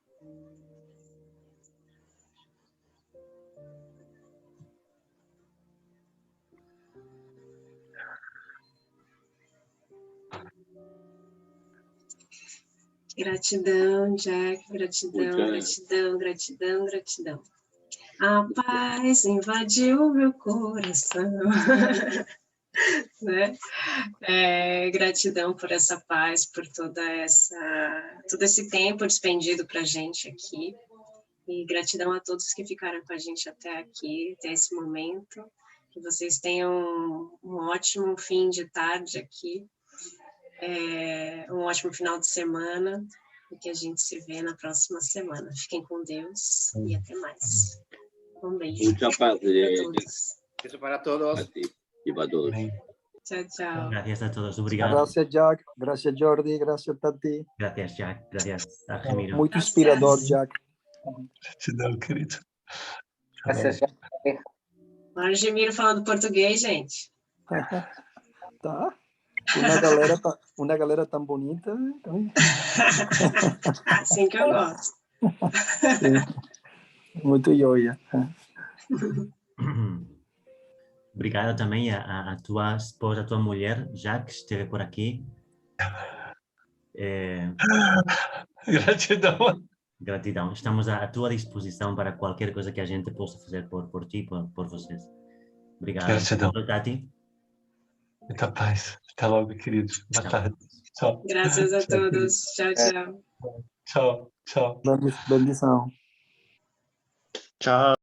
Gratidão, Jack, gratidão, gratidão, gratidão, gratidão. A paz invadiu meu coração. Né? Gratidão por essa paz, por todo esse tempo despendido para a gente aqui. E gratidão a todos que ficaram com a gente até aqui, até esse momento. Que vocês tenham um ótimo fim de tarde aqui. Um ótimo final de semana e que a gente se vê na próxima semana. Fiquem com Deus e até mais. Um beijo. Mucha paz para todos. Beijo para todos. y para todos. Tchau, tchau. Gracias a todos. Obrigado. Gracias, Jack. Gracias, Jordi. Gracias, Tati. Gracias, Jack. Gracias, Ramiro. Muito inspirador, Jack. Gratidão, querido. Graças Olha o Gemiro falando português, gente. Tá. Uma galera tão bonita. Então... Assim que eu gosto. Sim. Muito joia. Obrigado também a tua esposa, a tua mulher, já que esteve por aqui. Gratidão. Gratidão. Estamos à tua disposição para qualquer coisa que a gente possa fazer por ti, por vocês. Obrigado. Gratidão. Tati. Muita paz. Até logo, querido. Boa tarde. Tchau. Graças a todos. Tchau, tchau. Tchau. Tchau. Bendição. Tchau.